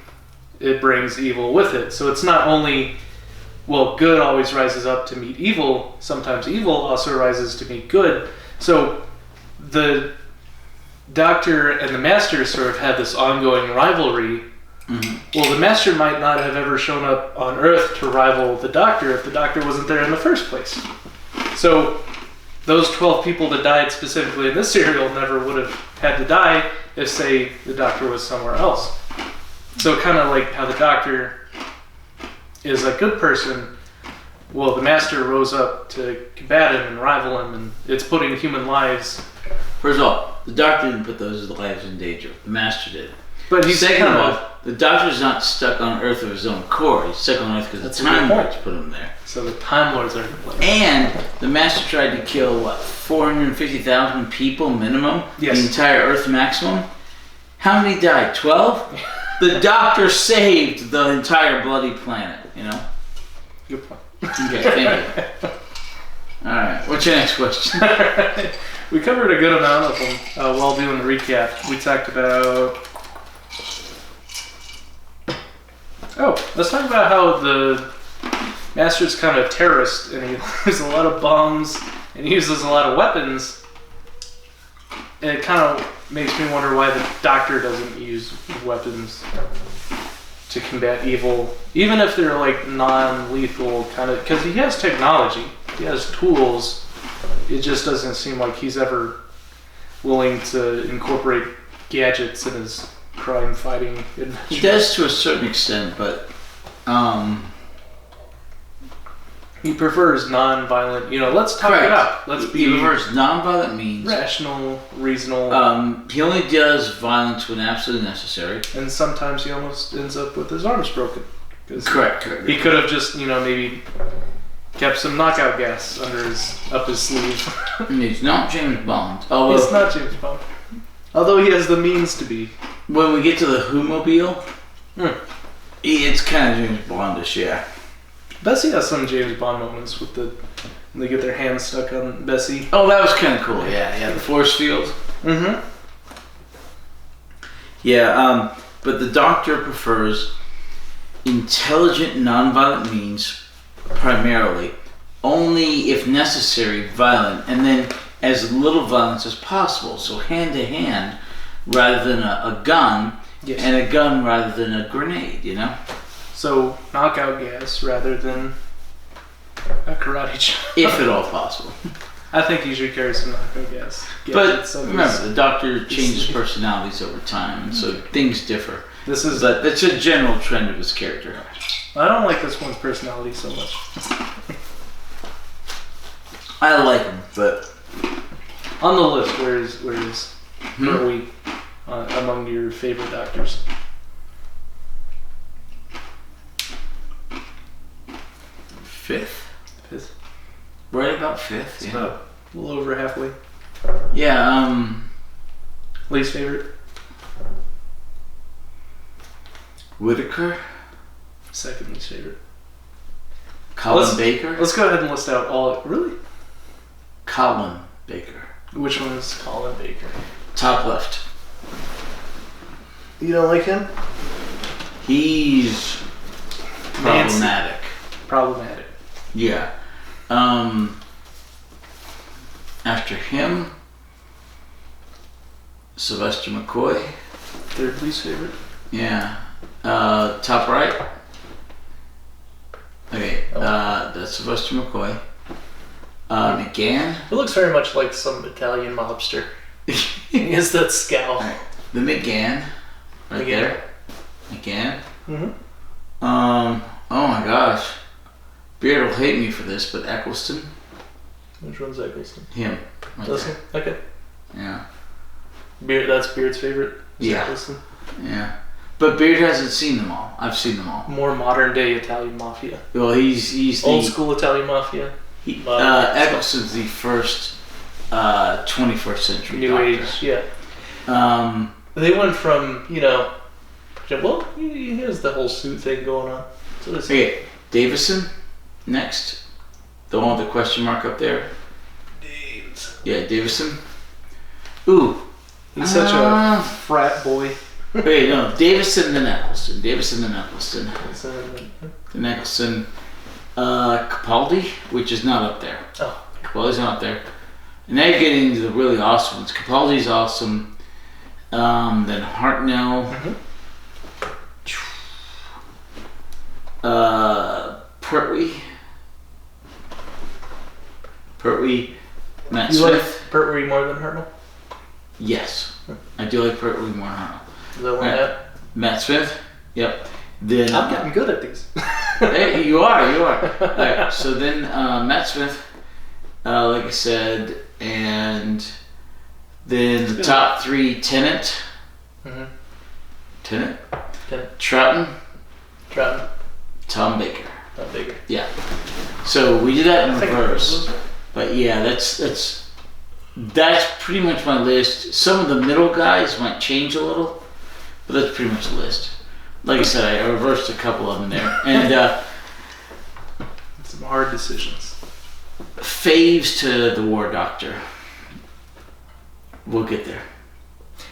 it brings evil with it. So it's not only, good always rises up to meet evil, sometimes evil also rises to meet good. So the Doctor and the Master sort of had this ongoing rivalry. Mm-hmm. Well, the Master might not have ever shown up on Earth to rival the Doctor if the Doctor wasn't there in the first place. So those 12 people that died specifically in this serial never would have had to die if, say, the Doctor was somewhere else. So kind of like how the Doctor is a good person, well, the Master rose up to combat him and rival him, and it's putting human lives... First of all, the Doctor didn't put those lives in danger. The Master did. But he's second of all, the Doctor's not stuck on Earth of his own accord. He's stuck on Earth because the Time Lords put him there. So the Time Lords are to blame. And the Master tried to kill, 450,000 people minimum? Yes. The entire Earth maximum? How many died? 12? The Doctor saved the entire bloody planet, Good point. Okay, thank you. Alright, what's your next question? We covered a good amount of them while doing the recap. We talked about... let's talk about how the Master's kind of a terrorist, and he uses a lot of bombs, and he uses a lot of weapons. And it kind of makes me wonder why the Doctor doesn't use weapons to combat evil, even if they're like non-lethal kind of, because he has technology, he has tools. It just doesn't seem like he's ever willing to incorporate gadgets in his crime-fighting adventure. He does to a certain extent, but he prefers non-violent. Let's talk it out. He prefers non-violent means, rational, reasonable. He only does violence when absolutely necessary, and sometimes he almost ends up with his arms broken. Correct. He could have just, maybe kept some knockout gas up his sleeve. He's not James Bond. He's not James Bond. Although he has the means to be. When we get to the Who-mobile, it's kind of James Bondish, yeah. Bessie has some James Bond moments with when they get their hands stuck on Bessie. Oh, that was kind of cool, yeah, the force field. Mm-hmm. Yeah, but the Doctor prefers intelligent, non-violent means, primarily, only if necessary, violent, and then as little violence as possible. So hand-to-hand, rather than a gun, yes. And a gun rather than a grenade, So knockout gas rather than a karate chop. If at all possible. I think you should carry some knockout gas. But remember, the Doctor changes personalities over time, and so things differ. But that's a general trend of his character. I don't like this one's personality so much. I like him, but On the list, where is Pertwee among your favorite doctors? Fifth. Fifth. Right about fifth. It's about a little over halfway. Yeah. Least favorite? Whitaker. Second least favorite. Colin Baker. Let's go ahead and list out all. Really? Colin Baker. Which one is Colin Baker? Top left. You don't like him? He's problematic. Problematic. Yeah. After him, Sylvester McCoy. Third least favorite? Yeah. Top right. Okay. That's Sylvester McCoy. McGann. It looks very much like some Italian mobster. He has that scowl. Right. The McGann. Right there. McGann. Mm-hmm. Oh my gosh. Beard will hate me for this, but Eccleston. Which one's Eccleston? Him. Right Does he? there. Okay. Yeah. Beard. That's Beard's favorite. Is Yeah. Eccleston? Yeah. But Beard hasn't seen them all. I've seen them all. More modern day Italian mafia. Well, he's the Old school Italian mafia. Eccleston's the first 21st century New doctor. age. Yeah. They went from well, he has the whole suit thing going on. So this. Okay, Davison next. The one with the question mark up there. Daves. Yeah, Davison. Ooh. He's such a frat boy. Wait, no, Davison then Eccleston. Davison then Eccleston. Then Eccleston. Capaldi, which is not up there. Oh. Capaldi's not up there. And now you're getting into the really awesome ones. Capaldi's awesome. Then Hartnell. Mm-hmm. Pertwee. Matt You Smith. like Pertwee more than Hartnell? Yes. I do like Pertwee more than Hartnell. Is that one that? Matt Smith. Yep. Then I'm getting good at these. hey, you are. Alright, so then Matt Smith, like I said, and then the top three: Tennant, Mm-hmm. Tennant, Troughton. Tom Baker. Not bigger. Yeah. So we did that in reverse. But yeah, that's pretty much my list. Some of the middle guys might change a little, but that's pretty much the list. Like I said, I reversed a couple of them there. And some hard decisions. faves to the War Doctor. We'll get there.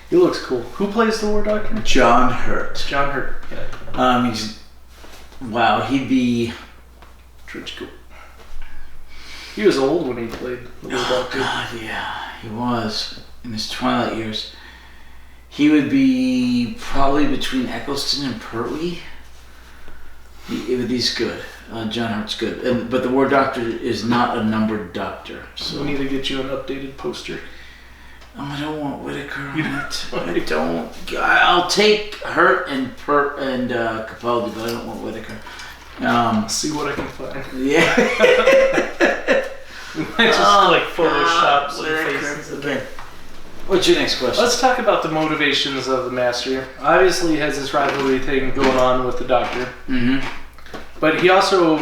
He looks cool. Who plays the War Doctor? John Hurt. John Hurt. Yeah. He'd be Pretty cool. He was old when he played the War Doctor. God, yeah, he was in his twilight years. He would be probably between Eccleston and Pertwee. He's good. John Hart's good, but the War Doctor is not a numbered doctor. So We need to get you an updated poster. I don't want Whitaker on it. I don't. I'll take Hurt and Capaldi, but I don't want Whitaker. See what I can find. Yeah. We might just Photoshop some faces in there. What's your next question? Let's talk about the motivations of the Master. Obviously, he has this rivalry thing going on with the Doctor. Mm-hmm. But he also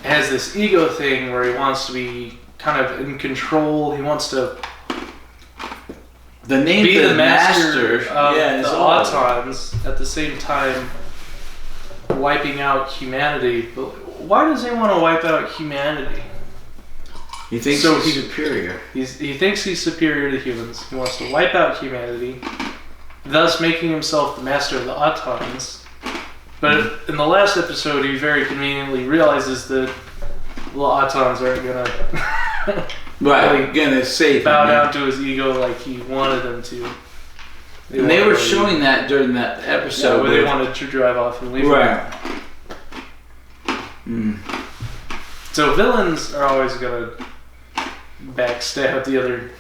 has this ego thing where he wants to be kind of in control. He wants to be the master of the Autons at the same time wiping out humanity. But why does he want to wipe out humanity? He thinks he's superior. He thinks he's superior to humans. He wants to wipe out humanity, thus making himself the master of the Autons. But in the last episode, he very conveniently realizes that the Autons aren't gonna gonna save bow him. down to his ego like he wanted them to. They were showing that during that episode where they wanted to drive off and leave. Right. Mm. So villains are always gonna backstab the other.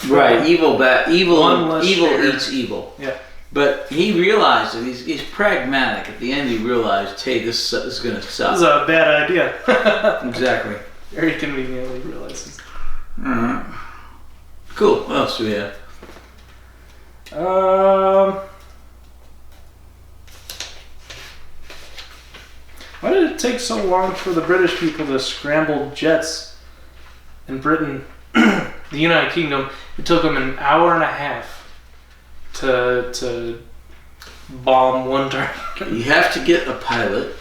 Right. Evil share. eats evil. Yeah. But he realized it. He's pragmatic. At the end, he realized, hey, this is gonna suck. This is a bad idea. Exactly. Very conveniently realizes. Alright. else do we have? Why did it take so long for the British people to scramble jets in Britain, the United Kingdom? It took them an hour and a half to bomb one target. You have to get a pilot.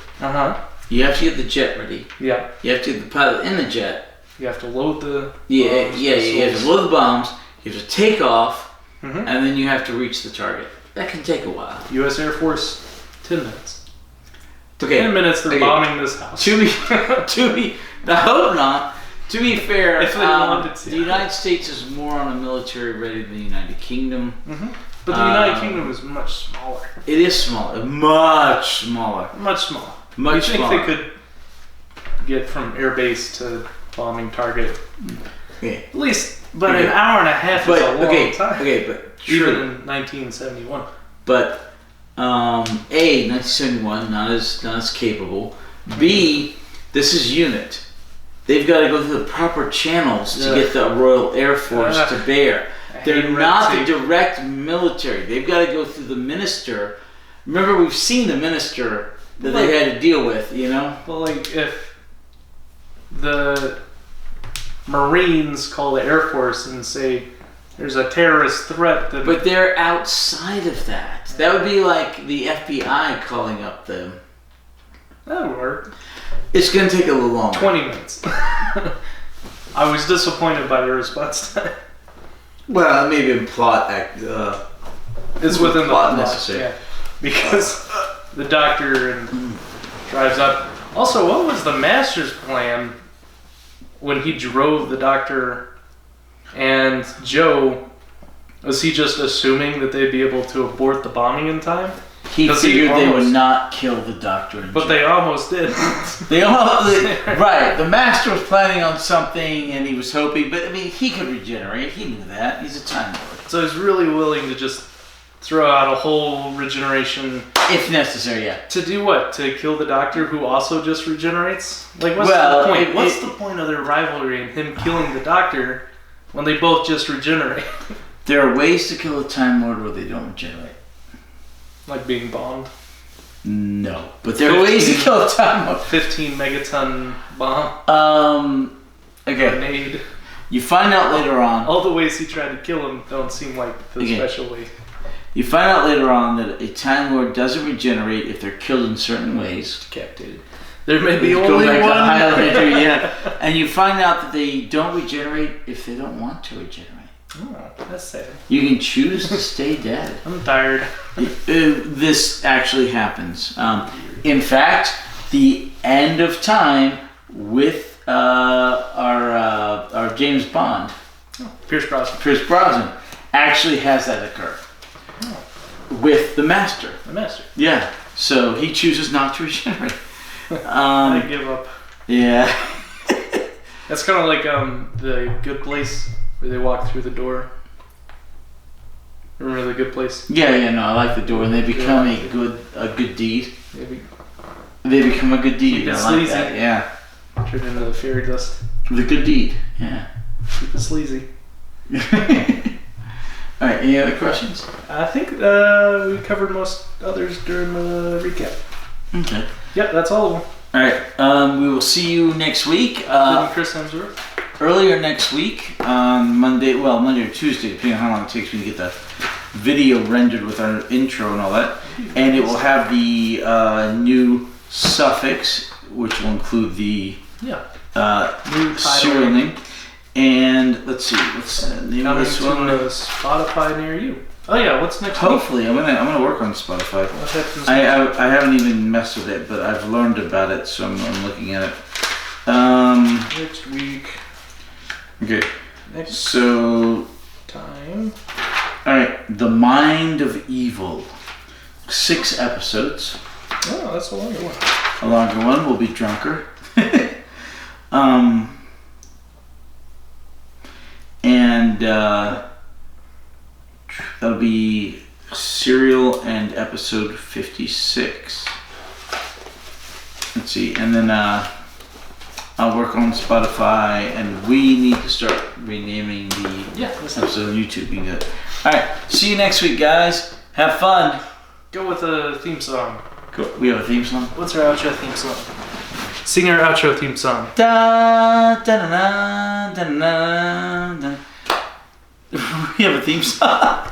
You have to get the jet ready. Yeah. You have to get the pilot in the jet. You have to load the bombs, You have to load the bombs. You have to take off, Mhm. and then you have to reach the target. That can take a while. U.S. Air Force, 10 minutes. Okay. 10 minutes, they're bombing this house. I hope not. To be fair, If they wanted to. the United States is more on a military ready than the United Kingdom. Mhm. But the United Kingdom is much smaller. It is smaller, much smaller. Much smaller. Much You think smaller. they could get from air base to bombing target? Okay. At least, but Okay. an hour and a half is a long time. Okay, but Even true. in 1971. But 1971, not as capable. B, this is unit. They've got to go through the proper channels to get the Royal Air Force to bear. They're not the direct military. They've got to go through the minister. Remember, we've seen the minister that they had to deal with, you know? Well, like, if the Marines call the Air Force and say there's a terrorist threat, then But they're outside of that. That would be like the FBI calling up them. that would work. It's going to take a little longer. 20 minutes. I was disappointed by the response time. Well, maybe a plot act. It's within the plot plot, necessary. yeah. Because the doctor drives up. Also, what was the master's plan when he drove the doctor and Joe? Was he just assuming that they'd be able to abort the bombing in time? He 'Cause figured they would almost- not kill the doctor. And But Joe. they almost did. Right. The master was planning on something, and he was hoping. But I mean, he could regenerate. He knew that. He's a time lord, So he's really willing to just throw out a whole regeneration. if necessary. Yeah. To do what? To kill the doctor who also just regenerates? Like, what's Well, the point? it- What's the point of their rivalry and him killing the doctor when they both just regenerate? There are ways to kill a time lord where they don't regenerate. Like being bombed. No, but there are ways to kill a time lord. 15 megaton bomb. Okay. Grenade. You find out later on. All the ways he tried to kill him don't seem like the Okay. special way. You find out later on that a time lord doesn't regenerate if they're killed in certain ways. Decapitated. There may be Go only back to one. Highlander, yeah. And you find out that they don't regenerate if they don't want to regenerate. Oh, that's sad. You can choose to stay dead. I'm tired. This actually happens. In fact, the end of time with our James Bond, Pierce Brosnan. Pierce Brosnan, actually has that occur with the Master. The master. Yeah. So he chooses not to regenerate. I give up. Yeah. That's kind of like the Good Place where they walk through the door. Remember the Good Place? Yeah, no, I like the door, and they become a good deed. Maybe They become a good deed. Keep it I like sleazy. that. Yeah, turn into the fairy dust. the good deed. Yeah. Keep it sleazy. All right. Any other questions? I think we covered most others during the recap. Okay. Yep, that's all of them. All right. We will see you next week. Then Chris Hemsworth. Earlier next week on Monday or Tuesday, depending on how long it takes me to get the video rendered with our intro and all that, and it will have the new suffix, which will include the Yeah. new serial name. And let's see, what's the name of Coming this to one? a Spotify near you. Oh yeah, what's next week? Hopefully, I'm gonna work on Spotify. What happens I haven't even messed with it, but I've learned about it, so I'm looking at it. next week? Okay. Next So, time. all right, The Mind of Evil, 6 episodes. Oh, that's a longer one. A longer one will be drunker. And that'll be serial and episode 56. Let's see, and then I'll work on Spotify, and we need to start renaming the episode on YouTube. You got it. All right. See you next week, guys. Have fun. Go with a theme song. Cool. We have a theme song. What's our outro theme song? Sing our outro theme song. Da da da da da da. We have a theme song.